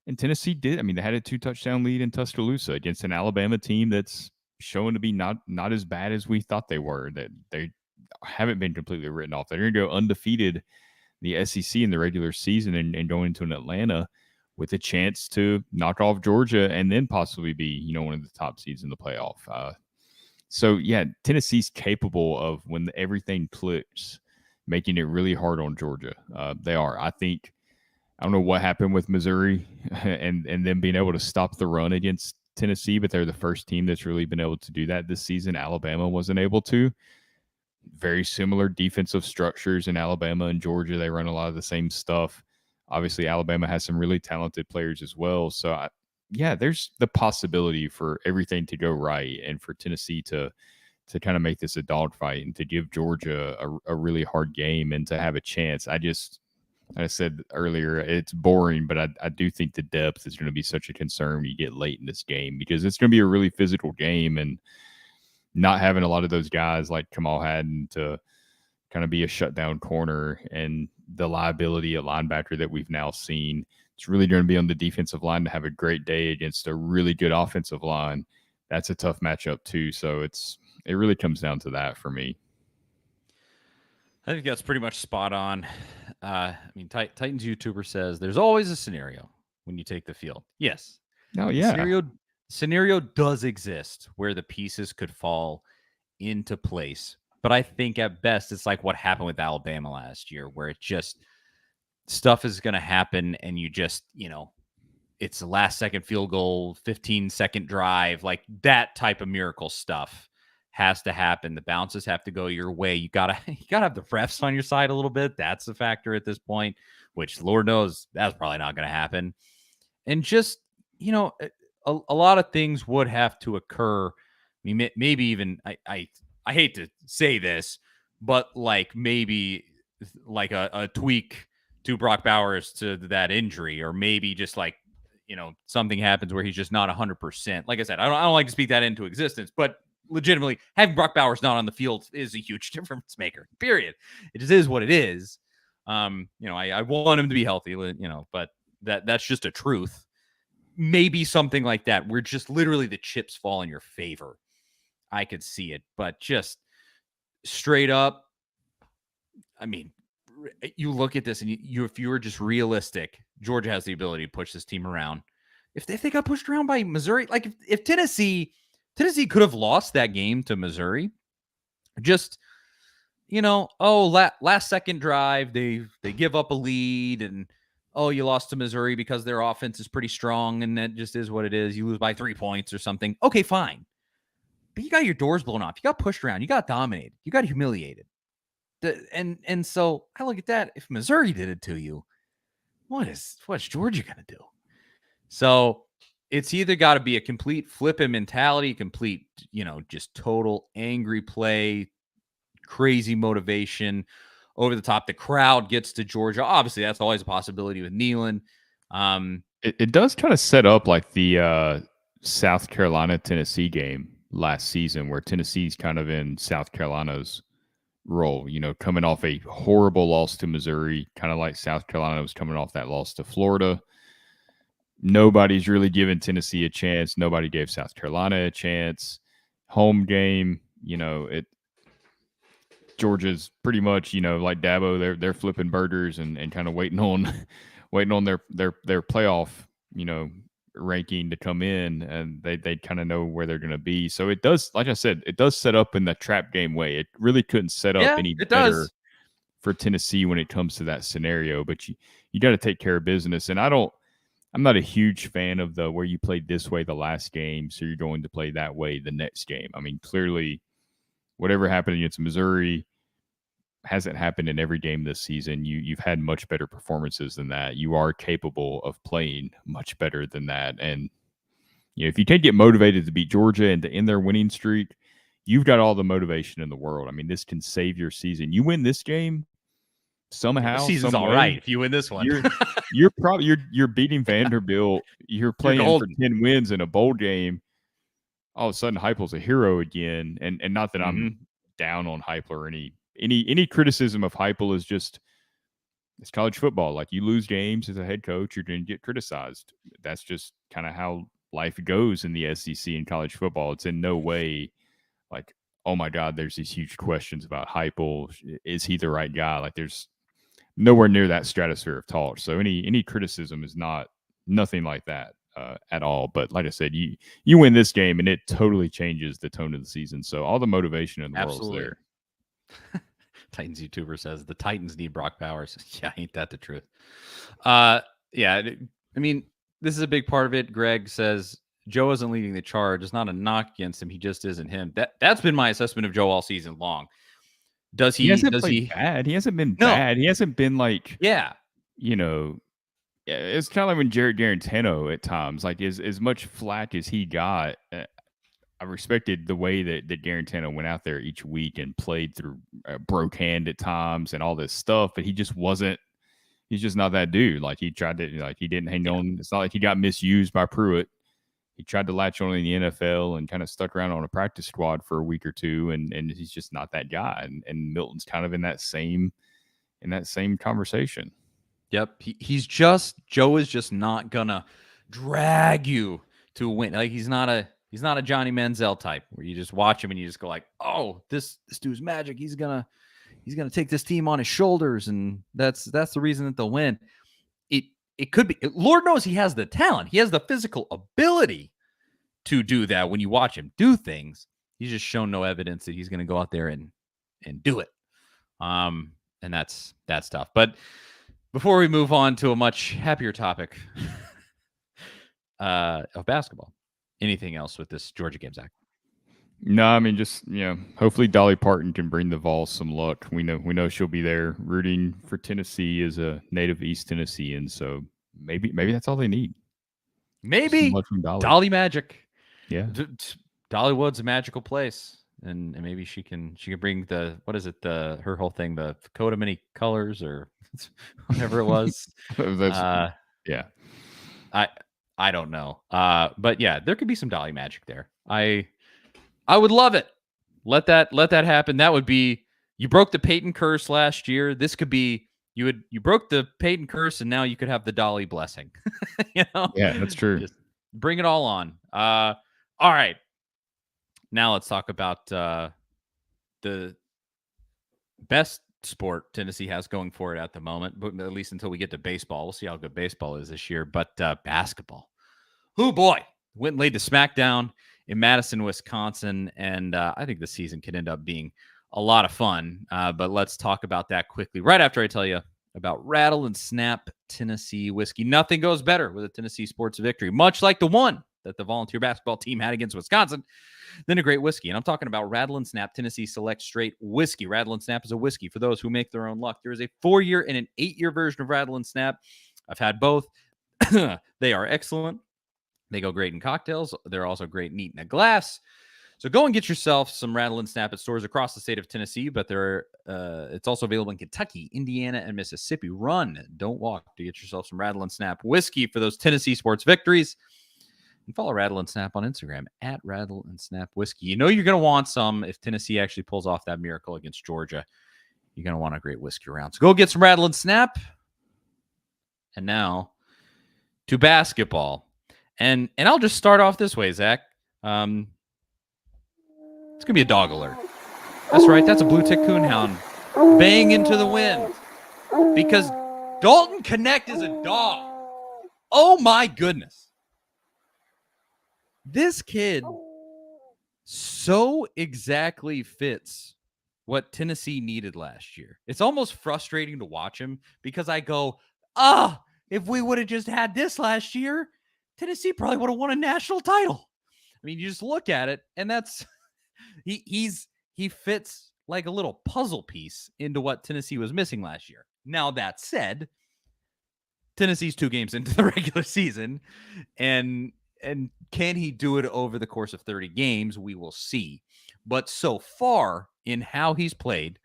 And Tennessee did. I mean, they had a 2-touchdown lead in Tuscaloosa against an Alabama team that's showing to be not as bad as we thought they were. That they haven't been completely written off. They're going to go undefeated the SEC in the regular season and going into an Atlanta with a chance to knock off Georgia and then possibly be, one of the top seeds in the playoff. So, yeah, Tennessee's capable of, when everything clicks, making it really hard on Georgia. They are. I don't know what happened with Missouri and them being able to stop the run against Tennessee, but they're the first team that's really been able to do that this season. Alabama wasn't able to. Very similar defensive structures in Alabama and Georgia. They run a lot of the same stuff. Obviously, Alabama has some really talented players as well. So, there's the possibility for everything to go right and for Tennessee to kind of make this a dogfight and to give Georgia a really hard game and to have a chance. Like I said earlier, it's boring, but I do think the depth is going to be such a concern when you get late in this game, because it's going to be a really physical game, and not having a lot of those guys like Kamal Hadden to kind of be a shutdown corner and the liability at linebacker that we've now seen, it's really going to be on the defensive line to have a great day against a really good offensive line. That's a tough matchup too. So it really comes down to that for me. I think that's pretty much spot on. Titans YouTuber says there's always a scenario when you take the field. Yes. Oh, yeah. Scenario does exist where the pieces could fall into place. But I think at best it's like what happened with Alabama last year, where it just stuff is going to happen and you just, it's the last second field goal, 15-second drive, like that type of miracle stuff has to happen. The bounces have to go your way. You gotta have the refs on your side a little bit. That's a factor at this point, which Lord knows that's probably not going to happen. And just, a lot of things would have to occur. I mean, maybe even I hate to say this, but like maybe like a tweak to Brock Bowers to that injury, or maybe just like, something happens where he's just not 100%. Like I said, I don't like to speak that into existence, but legitimately having Brock Bowers not on the field is a huge difference maker, period. It just is what it is. I want him to be healthy, but that's just a truth. Maybe something like that, where just literally the chips fall in your favor. I could see it, but just straight up, I mean, you look at this and if you were just realistic, Georgia has the ability to push this team around. If they got pushed around by Missouri, like if Tennessee could have lost that game to Missouri, just, last second drive, they give up a lead, and you lost to Missouri because their offense is pretty strong, and that just is what it is. You lose by 3 points or something. Okay, fine. But you got your doors blown off. You got pushed around. You got dominated. You got humiliated. And so I look at that. If Missouri did it to you, what's Georgia going to do? So it's either got to be a complete flipping mentality, complete, just total angry play, crazy motivation, over the top. The crowd gets to Georgia. Obviously, that's always a possibility with Neyland. It does kind of set up like the South Carolina Tennessee game last season, where Tennessee's kind of in South Carolina's role, coming off a horrible loss to Missouri, kind of like South Carolina was coming off that loss to Florida. Nobody's really given Tennessee a chance. Nobody gave South Carolina a chance. Home game, Georgia's pretty much, like Dabo, they're flipping burgers and kind of waiting on their playoff, ranking to come in, and they kind of know where they're going to be. So it does, like I said, it does set up in the trap game way. It really couldn't set up any better for Tennessee when it comes to that scenario. But you got to take care of business. And I'm not a huge fan of the where you played this way the last game, so you're going to play that way the next game. I mean, clearly, whatever happened against Missouri hasn't happened in every game this season. You've had much better performances than that. You are capable of playing much better than that. And if you can't get motivated to beat Georgia and to end their winning streak, you've got all the motivation in the world. I mean, this can save your season. You win this game somehow. The season's all right if you win this one. You're probably you're beating Vanderbilt. You're playing for 10 wins in a bowl game. All of a sudden, Heupel's a hero again. And not that I'm down on Heupel or any criticism of Heupel is just, it's college football. Like, you lose games as a head coach, you're going to get criticized. That's just kind of how life goes in the SEC in college football. It's in no way like, oh my God, there's these huge questions about Heupel. Is he the right guy? Like, there's nowhere near that stratosphere of talk. So any criticism is nothing like that at all. But like I said, you win this game and it totally changes the tone of the season. So all the motivation in the world is there. Titans YouTuber says the Titans need Brock Bowers. Yeah, ain't that the truth? Yeah, I mean, this is a big part of it. Greg says Joe isn't leading the charge. It's not a knock against him. He just isn't him. That's been my assessment of Joe all season long. He hasn't been bad. He hasn't been bad. He hasn't been like, it's kind of like when Jared Garantano at times, like as much flack as he got. I respected the way that Garantano went out there each week and played through broke hand at times and all this stuff, but he just wasn't. He's just not that dude. Like, he tried to, like, he didn't hang on. It's not like he got misused by Pruitt. He tried to latch on in the NFL and kind of stuck around on a practice squad for a week or two, and he's just not that guy. And Milton's kind of in that same conversation. Yep, Joe is just not gonna drag you to a win. Like, he's not a Johnny Manziel type where you just watch him and you just go like, oh, this dude's magic. He's gonna take this team on his shoulders, and that's the reason that they'll win. It could be. Lord knows he has the talent. He has the physical ability to do that. When you watch him do things, he's just shown no evidence that he's going to go out there and do it. And that's tough. But before we move on to a much happier topic of basketball, anything else with this Georgia game, Zach? No, I mean, just, hopefully Dolly Parton can bring the Vols some luck. We know she'll be there rooting for Tennessee as a native East Tennessean. So maybe that's all they need. Maybe Dolly magic. Yeah, Dollywood's a magical place, and maybe she can bring her whole thing, the coat of many colors or whatever it was. Yeah. I don't know. But yeah, there could be some Dolly magic there. I would love it. Let that happen. That would be, you broke the Peyton curse last year. This could be, you broke the Peyton curse, and now you could have the Dolly blessing. Yeah, that's true. Just bring it all on. All right. Now let's talk about the best sport Tennessee has going for it at the moment, but at least until we get to baseball. We'll see how good baseball is this year. But basketball. Oh boy. Went and laid the smackdown in Madison, Wisconsin, and I think the season could end up being a lot of fun. But let's talk about that quickly right after I tell you about Rattle and Snap Tennessee whiskey. Nothing goes better with a Tennessee sports victory, much like the one that the volunteer basketball team had against Wisconsin, than a great whiskey. And I'm talking about Rattle and Snap Tennessee Select Straight Whiskey. Rattle and Snap is a whiskey for those who make their own luck. There is a 4-year and an 8-year version of Rattle and Snap. I've had both. They are excellent. They go great in cocktails. They're also great neat in a glass. So go and get yourself some Rattle and Snap at stores across the state of Tennessee, but it's also available in Kentucky, Indiana, and Mississippi. Run, don't walk, to get yourself some Rattle and Snap whiskey for those Tennessee sports victories. And follow Rattle and Snap on Instagram at Rattle and Snap Whiskey. You know you're going to want some if Tennessee actually pulls off that miracle against Georgia. You're going to want a great whiskey around. So go get some Rattle and Snap. And now to basketball. And I'll just start off this way, Zach. It's going to be a dog alert. That's right. That's a blue tick coonhound baying into the wind because Dalton Connect is a dog. Oh, my goodness. This kid so exactly fits what Tennessee needed last year. It's almost frustrating to watch him because I go, if we would have just had this last year, Tennessee probably would have won a national title. I mean, you just look at it, and that's he fits like a little puzzle piece into what Tennessee was missing last year. Now, that said, Tennessee's 2 games into the regular season, and can he do it over the course of 30 games? We will see. But so far in how he's played,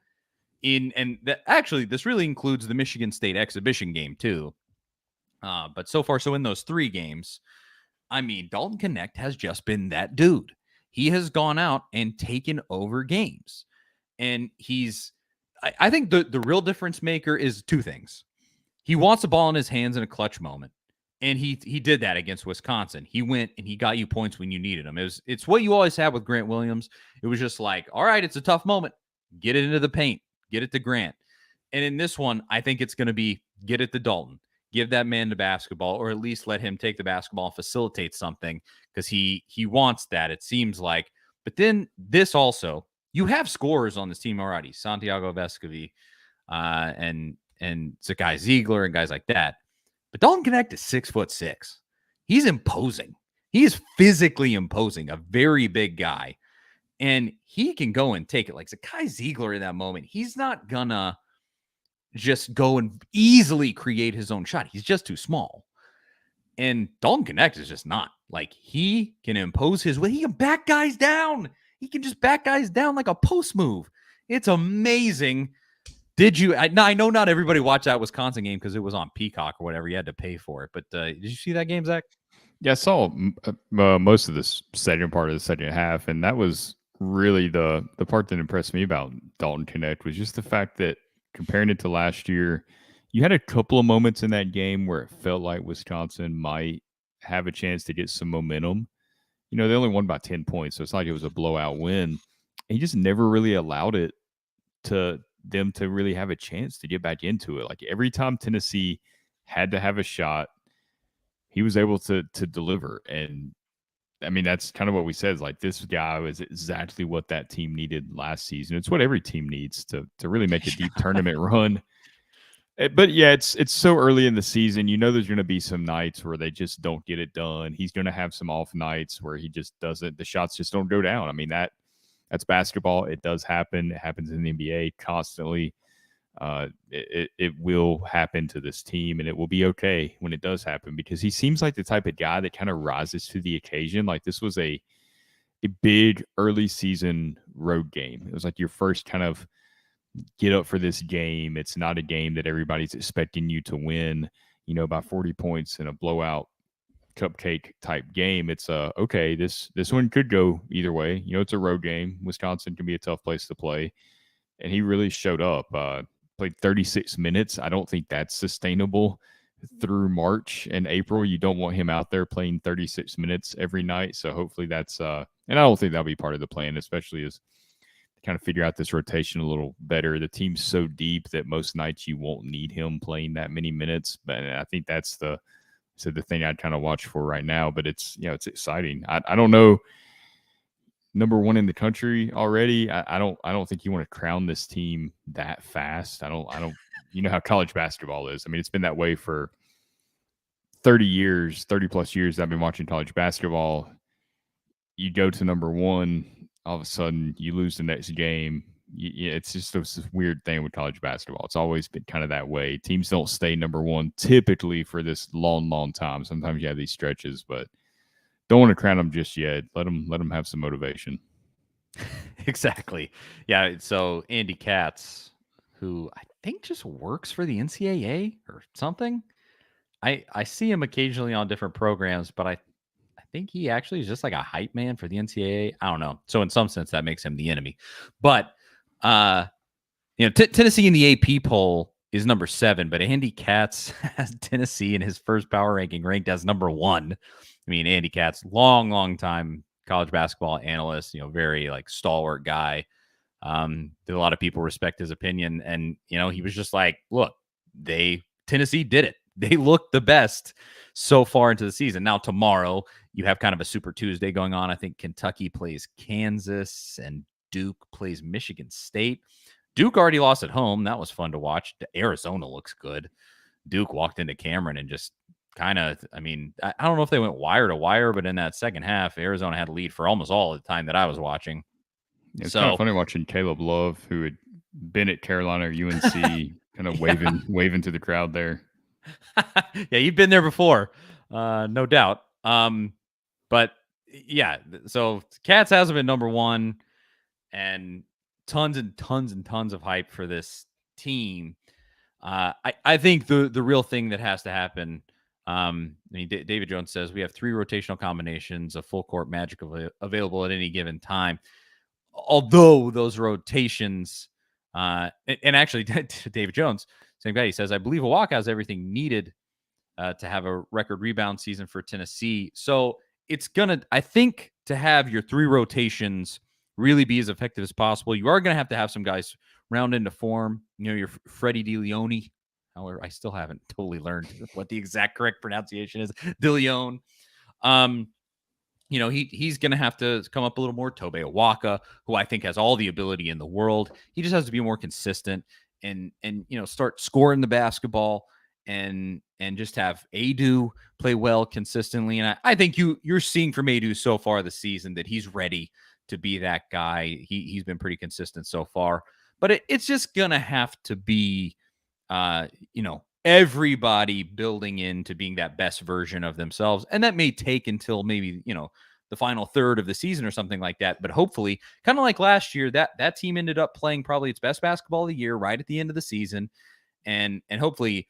actually, this really includes the Michigan State exhibition game too. But so far, so in those 3 games, I mean, Dalton Connect has just been that dude. He has gone out and taken over games. And I think the real difference maker is 2 things. He wants the ball in his hands in a clutch moment. And he did that against Wisconsin. He went and he got you points when you needed them. It's what you always have with Grant Williams. It was just like, all right, it's a tough moment. Get it into the paint. Get it to Grant. And in this one, I think it's going to be get it to Dalton. Give that man the basketball, or at least let him take the basketball and facilitate something, because he wants that, it seems like. But then this also, you have scorers on this team already. Santiago Vescovi and Zakai Ziegler and guys like that. But Dalton Connect is 6'6". He's imposing. He is physically imposing, a very big guy. And he can go and take it. Like Zakai Ziegler in that moment, he's not gonna just go and easily create his own shot. He's just too small. And Dalton Connect is just not. Like, he can impose his way. He can back guys down. He can just back guys down like a post move. It's amazing. I know not everybody watched that Wisconsin game because it was on Peacock or whatever. You had to pay for it. But did you see that game, Zach? Yeah, I saw most of the second part of the second half, and that was really the part that impressed me about Dalton Connect was just the fact that, comparing it to last year, you had a couple of moments in that game where it felt like Wisconsin might have a chance to get some momentum. You know, they only won by 10 points, so it's not like it was a blowout win. And he just never really allowed it to them to really have a chance to get back into it. Like, every time Tennessee had to have a shot, he was able to deliver. And I mean, that's kind of what we said. Like, this guy was exactly what that team needed last season. It's what every team needs to really make a deep tournament run. But yeah, it's so early in the season. You know, there's going to be some nights where they just don't get it done. He's going to have some off nights where he just doesn't. The shots just don't go down. I mean, that's basketball. It does happen. It happens in the NBA constantly. It will happen to this team, and it will be okay when it does happen, because he seems like the type of guy that kind of rises to the occasion. Like, this was a big early season road game. It was like your first kind of get up for this game. It's not a game that everybody's expecting you to win, you know, by 40 points in a blowout cupcake type game. It's okay, this one could go either way. You know, it's a road game. Wisconsin can be a tough place to play. And he really showed up. Played 36 minutes. I don't think that's sustainable through March and April. You don't want him out there playing 36 minutes every night. So hopefully that's and I don't think that'll be part of the plan, especially as kind of figure out this rotation a little better. The team's so deep that most nights you won't need him playing that many minutes. But I think that's the thing I'd kind of watch for right now. But it's, you know, it's exciting. I don't know. Number 1 in the country already. I don't think you want to crown this team that fast. I don't, you know how college basketball is. I mean, it's been that way for 30 plus years. I've been watching college basketball. You go to number 1, all of a sudden you lose the next game. It's just this weird thing with college basketball. It's always been kind of that way. Teams don't stay number 1 typically for this long time. Sometimes you have these stretches, but don't want to crown them just yet. Let them have some motivation. Exactly. Yeah. So Andy Katz, who I think just works for the NCAA or something. I see him occasionally on different programs, but I think he actually is just like a hype man for the NCAA. I don't know. So in some sense, that makes him the enemy. But Tennessee in the AP poll is number 7, but Andy Katz has Tennessee in his first power ranking ranked as number 1. I mean, Andy Katz, long time college basketball analyst, very like stalwart guy. A lot of people respect his opinion. And, he was just like, look, Tennessee did it. They looked the best so far into the season. Now, tomorrow, you have kind of a Super Tuesday going on. I think Kentucky plays Kansas and Duke plays Michigan State. Duke already lost at home. That was fun to watch. Arizona looks good. Duke walked into Cameron and just kind of, I don't know if they went wire to wire, but in that second half, Arizona had a lead for almost all of the time that I was watching. It's kind of funny watching Caleb Love, who had been at Carolina or UNC, kind of waving to the crowd there. Yeah, you've been there before, no doubt. But yeah, so Cats hasn't been number 1, and tons and tons and tons of hype for this team. I think the real thing that has to happen. David Jones says we have 3 rotational combinations of full court magic available at any given time. Although those rotations, and actually, David Jones, same guy, he says, I believe Awaka has everything needed to have a record rebound season for Tennessee. So it's going to, I think, to have your 3 rotations really be as effective as possible, you are going to have some guys round into form. Your Freddie DeLeone. However, I still haven't totally learned what the exact correct pronunciation is. DeLeone. He's going to have to come up a little more. Tobe Awaka, who I think has all the ability in the world. He just has to be more consistent and start scoring the basketball and just have Adu play well consistently. And I think you're seeing from Adu so far this season that he's ready to be that guy. He's been pretty consistent so far, but it's just going to have to be, everybody building into being that best version of themselves. And that may take until maybe, the final third of the season or something like that. But hopefully, kind of like last year, that team ended up playing probably its best basketball of the year right at the end of the season. And hopefully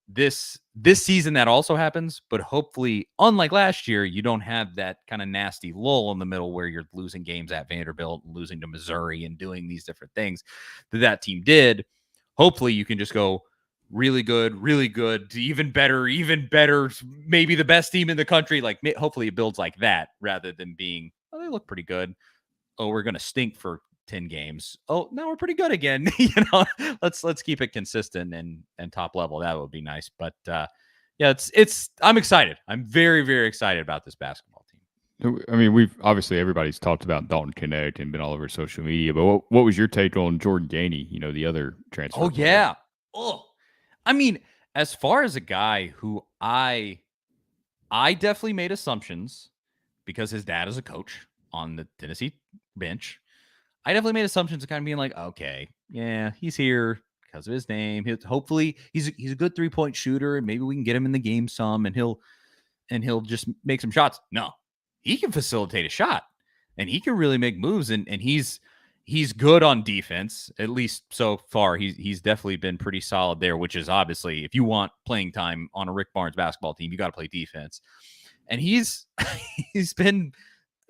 this season that also happens, but hopefully, unlike last year, you don't have that kind of nasty lull in the middle where you're losing games at Vanderbilt, losing to Missouri, and doing these different things that team did. Hopefully you can just go really good, even better, maybe the best team in the country. Like, hopefully it builds like that rather than being, oh, they look pretty good. Oh, we're going to stink for 10 games. Oh, now we're pretty good again. Let's keep it consistent and top level. That would be nice. But yeah, I'm excited. I'm very, very excited about this basketball team. I mean, we've obviously everybody's talked about Dalton Connect and been all over social media, but what was your take on Jordan Gainey, the other transfer? Oh, yeah. Oh, I mean, as far as a guy who I definitely made assumptions because his dad is a coach on the Tennessee bench. I definitely made assumptions of kind of being like, okay, yeah, he's here because of his name. Hopefully he's a good 3-point shooter and maybe we can get him in the game some and he'll just make some shots. No, he can facilitate a shot and he can really make moves and he's good on defense, at least so far. He's definitely been pretty solid there, which is obviously if you want playing time on a Rick Barnes basketball team, you got to play defense. And he's been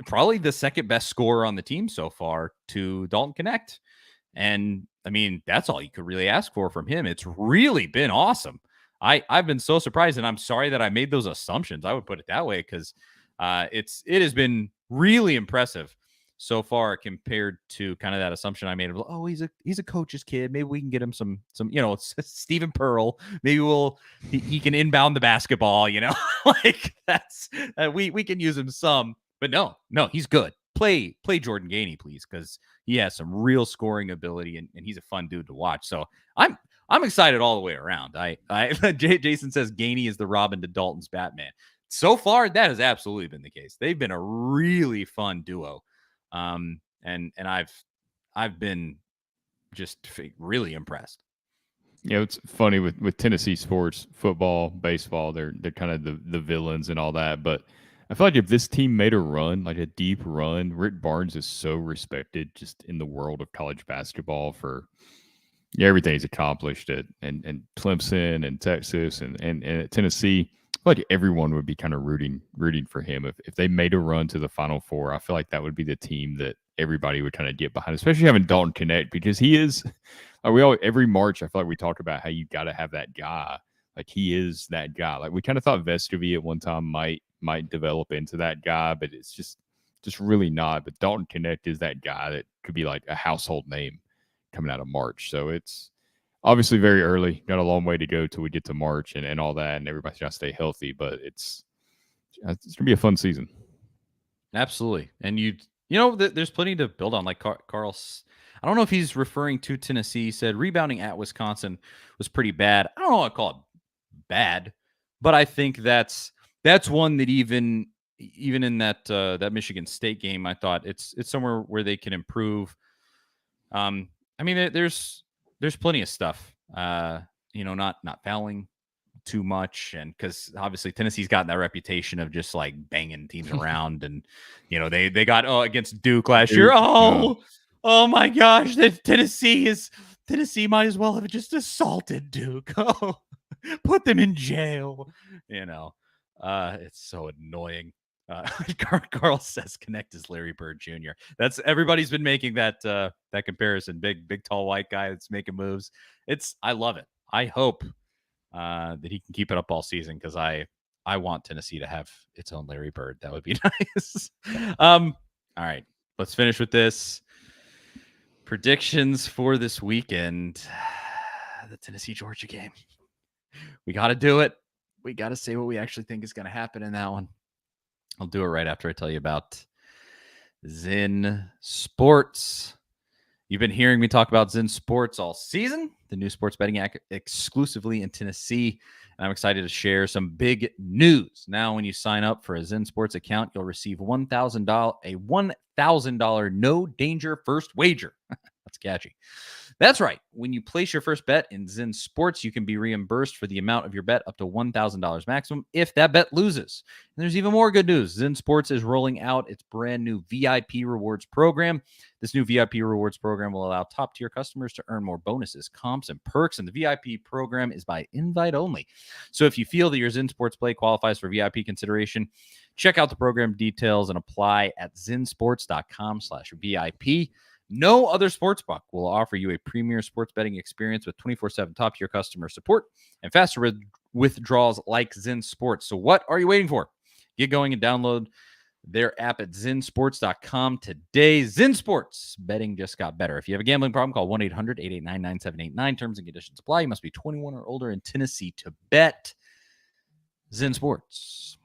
probably the second best scorer on the team so far to Dalton Connect. And I mean, that's all you could really ask for from him. It's really been awesome. I've been so surprised, and I'm sorry that I made those assumptions. I would put it that way because it has been really impressive so far compared to kind of that assumption I made of, oh, he's a coach's kid. Maybe we can get him some it's Stephen Pearl. Maybe he can inbound the basketball, like that's we can use him some, but no, he's good. Play Jordan Gainey, please, because he has some real scoring ability and he's a fun dude to watch. So I'm excited all the way around. Jason says Gainey is the Robin to Dalton's Batman. So far, that has absolutely been the case. They've been a really fun duo. And I've been just really impressed. Yeah, it's funny with Tennessee sports, football, baseball, they're kind of the villains and all that. But I feel like if this team made a run, like a deep run, Rick Barnes is so respected just in the world of college basketball for everything he's accomplished at and Clemson and Texas and at Tennessee. I feel like everyone would be kind of rooting for him. If they made a run to the Final Four, I feel like that would be the team that everybody would kind of get behind, especially having Dalton Connect, because he is every March I feel like we talk about how you got to have that guy. Like he is that guy. Like we kind of thought Vestovy at one time might develop into that guy, but it's just really not. But Dalton Connect is that guy that could be like a household name coming out of March. So it's obviously very early. Got a long way to go till we get to March and all that, and everybody's got to stay healthy. But it's going to be a fun season. Absolutely. And there's plenty to build on. Like Carl, I don't know if he's referring to Tennessee. He said rebounding at Wisconsin was pretty bad. I don't know what I call it bad, but I think that's one that even in that Michigan State game, I thought it's somewhere where they can improve. I mean, there's plenty of stuff. Not fouling too much, and because obviously Tennessee's gotten that reputation of just like banging teams around, and they got against Duke last year. Oh my gosh, Tennessee might as well have just assaulted Duke. Oh, put them in jail. It's so annoying. Carl says Connect is Larry Bird Jr. That's everybody's been making that comparison. Big tall white guy that's making moves. I love it. I hope that he can keep it up all season, because I want Tennessee to have its own Larry Bird. That would be nice. All right, let's finish with this. Predictions for this weekend. The Tennessee-Georgia game. We got to do it. We got to say what we actually think is going to happen in that one. I'll do it right after I tell you about Zen Sports. You've been hearing me talk about Zen Sports all season, the new sports betting app exclusively in Tennessee. And I'm excited to share some big news. Now, when you sign up for a Zen Sports account, you'll receive a $1,000 no danger first wager. That's catchy. That's right. When you place your first bet in Zen Sports, you can be reimbursed for the amount of your bet up to $1,000 maximum if that bet loses. And there's even more good news. Zen Sports is rolling out its brand new VIP rewards program. This new VIP rewards program will allow top-tier customers to earn more bonuses, comps, and perks, and the VIP program is by invite only. So if you feel that your Zen Sports play qualifies for VIP consideration, check out the program details and apply at zensports.com/VIP. No other sportsbook will offer you a premier sports betting experience with 24/7 top-tier customer support and faster withdrawals like Zen Sports. So what are you waiting for? Get going and download their app at zensports.com today. Zen Sports. Betting just got better. If you have a gambling problem, call 1-800-889-9789. Terms and conditions apply. You must be 21 or older in Tennessee to bet. Zen Sports.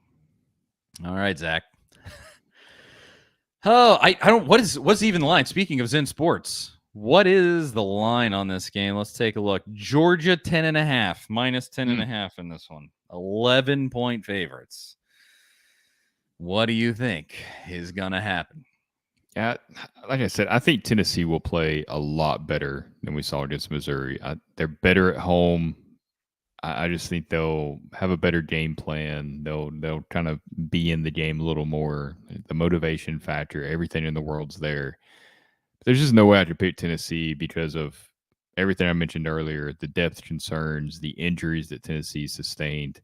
All right, Zach. Oh, I don't. What's even the line? Speaking of Zen Sports, what is the line on this game? Let's take a look. Georgia 10.5, minus 10.5 in this one. 11-point favorites. What do you think is gonna happen? Yeah, like I said, I think Tennessee will play a lot better than we saw against Missouri. They're better at home. I just think they'll have a better game plan. They'll kind of be in the game a little more. The motivation factor, everything in the world's there. There's just no way I could pick Tennessee because of everything I mentioned earlier, the depth concerns, the injuries that Tennessee sustained.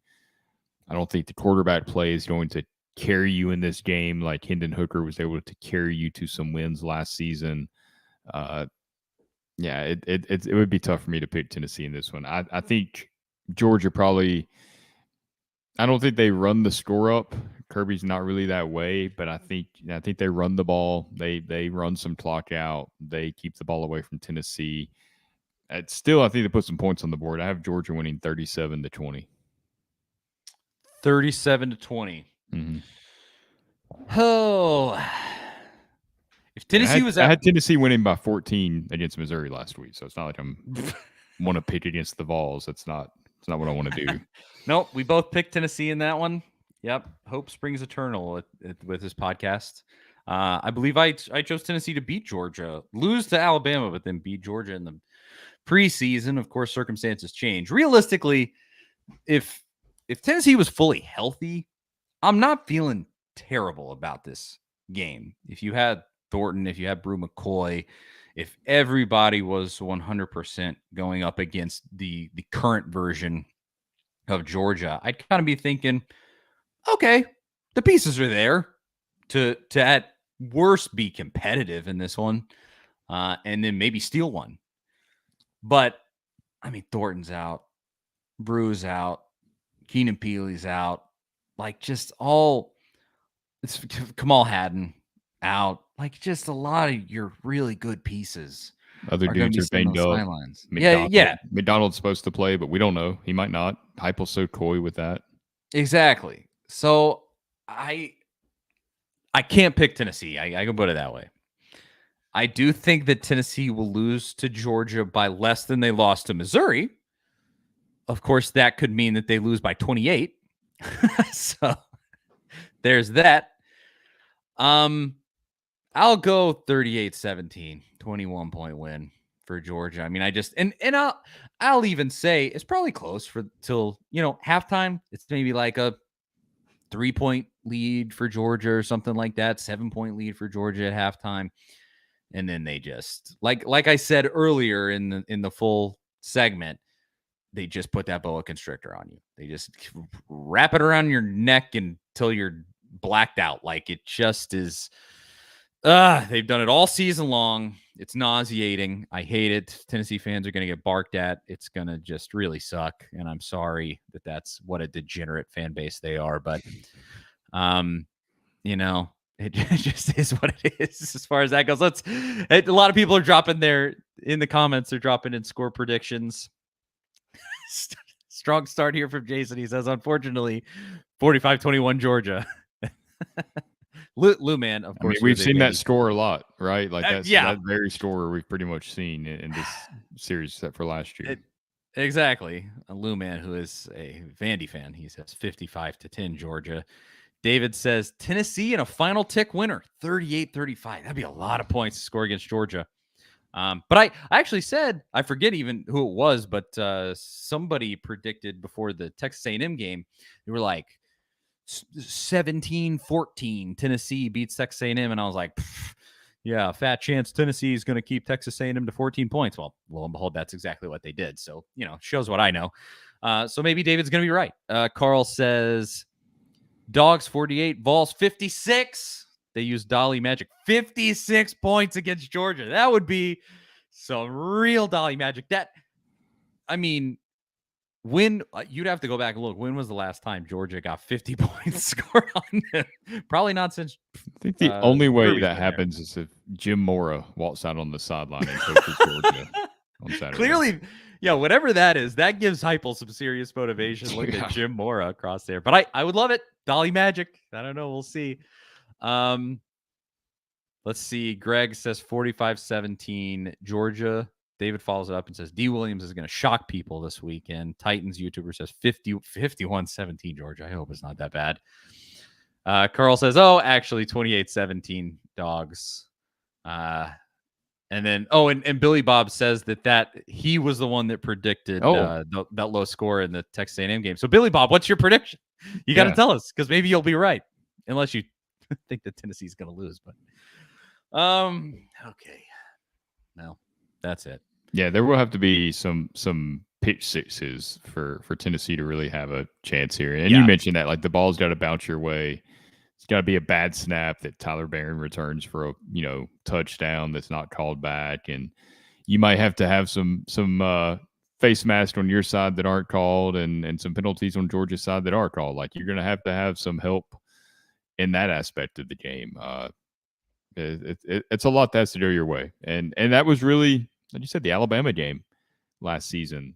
I don't think the quarterback play is going to carry you in this game like Hendon Hooker was able to carry you to some wins last season. It would be tough for me to pick Tennessee in this one. I think Georgia probably – I don't think they run the score up. Kirby's not really that way, but I think they run the ball. They run some clock out. They keep the ball away from Tennessee. Still, I think they put some points on the board. I have Georgia winning 37-20. 37-20. Mm-hmm. Oh, if Tennessee I had Tennessee winning by 14 against Missouri last week, so it's not like I'm want to pick against the Vols. It's not what I want to do. Nope, we both picked Tennessee in that one. Yep, hope springs eternal with this podcast. I believe I chose Tennessee to beat Georgia, lose to Alabama, but then beat Georgia in the preseason. Of course, circumstances change. Realistically, if Tennessee was fully healthy, I'm not feeling terrible about this game. If you had Thornton, if you had Brew McCoy, if everybody was 100% going up against the current version of Georgia, I'd kind of be thinking, okay, the pieces are there to at worst be competitive in this one, and then maybe steal one. But I mean, Thornton's out, Brew's out, Keenan Peely's out, like just all. It's Kamal Haddon out, like just a lot of your really good pieces. Other are dudes are banged up. Sidelines. McDonald, Yeah. McDonald's supposed to play, but we don't know. He might not. Heupel's so coy with that. Exactly. So I can't pick Tennessee. I can put it that way. I do think that Tennessee will lose to Georgia by less than they lost to Missouri. Of course, that could mean that they lose by 28. So there's that. I'll go 38-17, 21-point win for Georgia. I mean, I just and I'll even say it's probably close for till halftime. It's maybe like a 3-point lead for Georgia or something like that, 7-point lead for Georgia at halftime. And then they just like I said earlier in the full segment, they just put that boa constrictor on you. They just wrap it around your neck until you're blacked out. Like it just is. They've done it all season long. It's nauseating. I hate it. Tennessee fans are going to get barked at. It's going to just really suck. And I'm sorry that that's what a degenerate fan base they are. But, it just is what it is as far as that goes. A lot of people are dropping in the comments. They're dropping in score predictions. Strong start here from Jason. He says, unfortunately, 45-21 Georgia. Lou, man, of course. We've seen that score a lot, right? Like that very score we've pretty much seen in this series, except for last year. Exactly. Lou, man, who is a Vandy fan, he says 55-10 Georgia. David says Tennessee in a final tick winner, 38-35. That'd be a lot of points to score against Georgia. But I actually said, I forget even who it was, but somebody predicted before the Texas A&M game, they were like 17-14 Tennessee beats Texas A&M, and I was like, yeah, fat chance Tennessee is going to keep Texas A&M to 14 points. Well, lo and behold, that's exactly what they did. So, shows what I know. So maybe David's going to be right. Carl says Dogs 48, Vols 56. They used Dolly magic. 56 points against Georgia. That would be some real Dolly magic. When you'd have to go back and look, when was the last time Georgia got 50 points scored on them? Probably not since. I think the only way that happens is if Jim Mora walks out on the sideline and coaches Georgia on Saturday. Clearly, whatever that is, that gives Heupel some serious motivation. Look at Jim Mora across there. But I would love it. Dolly magic. I don't know. We'll see. Let's see. Greg says 45-17 Georgia. David follows it up and says D. Williams is going to shock people this weekend. Titans YouTuber says 51-17 Georgia. I hope it's not that bad. Carl says, actually 28-17 Dogs. And then and Billy Bob says that he was the one that predicted that low score in the Texas A&M game. So Billy Bob, what's your prediction? You got to tell us, because maybe you'll be right, unless you think that Tennessee's going to lose. But okay, no, that's it. Yeah, there will have to be some pitch sixes for Tennessee to really have a chance here. And you mentioned that, like, the ball's got to bounce your way. It's got to be a bad snap that Tyler Barron returns for a touchdown that's not called back, and you might have to have some face masks on your side that aren't called, and some penalties on Georgia's side that are called. Like, you're going to have some help in that aspect of the game. It's a lot that has to go your way, and that was really, like you said, the Alabama game last season.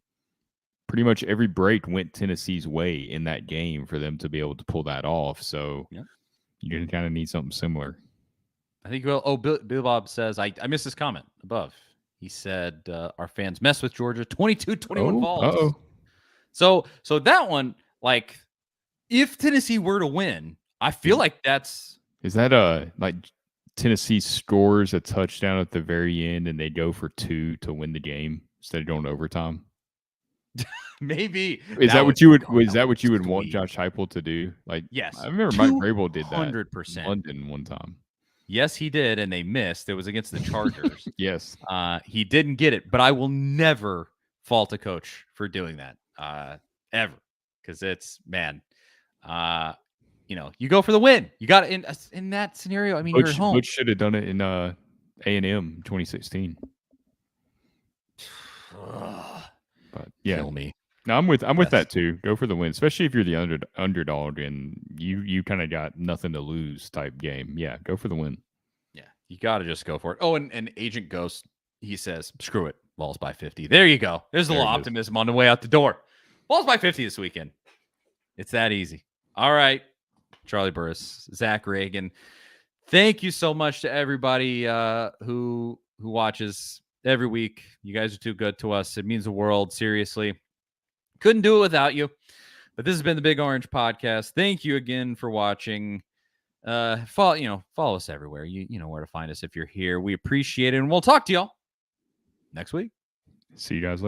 Pretty much every break went Tennessee's way in that game for them to be able to pull that off. So you're going to kind of need something similar. I think, Bill Bob says, I missed his comment above. He said, our fans mess with Georgia, 22-21 Vols. Uh-oh. So that one, like, if Tennessee were to win, I feel like that's... Is that like Tennessee scores a touchdown at the very end and they go for 2 to win the game instead of going to overtime? Maybe. Is that what you would? Was that what you would sweet. want Josh Heupel to do? Like, Yes. I remember Mike Vrabel did that. 100%. In London one time. Yes, he did, and they missed. It was against the Chargers. Yes. He didn't get it, but I will never fault a coach for doing that, ever, because it's you go for the win. You got in that scenario. I mean, you're at home. Butch should have done it in A&M 2016. But yeah, Kill me. no, I'm with that too. Go for the win, especially if you're the underdog and you kind of got nothing to lose type game. Yeah, go for the win. Yeah, you got to just go for it. Oh, and Agent Ghost, he says, screw it, Vols by 50. There you go. There's a little optimism on the way out the door. Vols by 50 this weekend. It's that easy. All right, Charlie Burris, Zach Reagan. Thank you so much to everybody who watches every week. You guys are too good to us. It means the world. Seriously. Couldn't do it without you. But this has been the Big Orange Podcast. Thank you again for watching. Follow us everywhere. You know where to find us if you're here. We appreciate it. And we'll talk to y'all next week. See you guys later.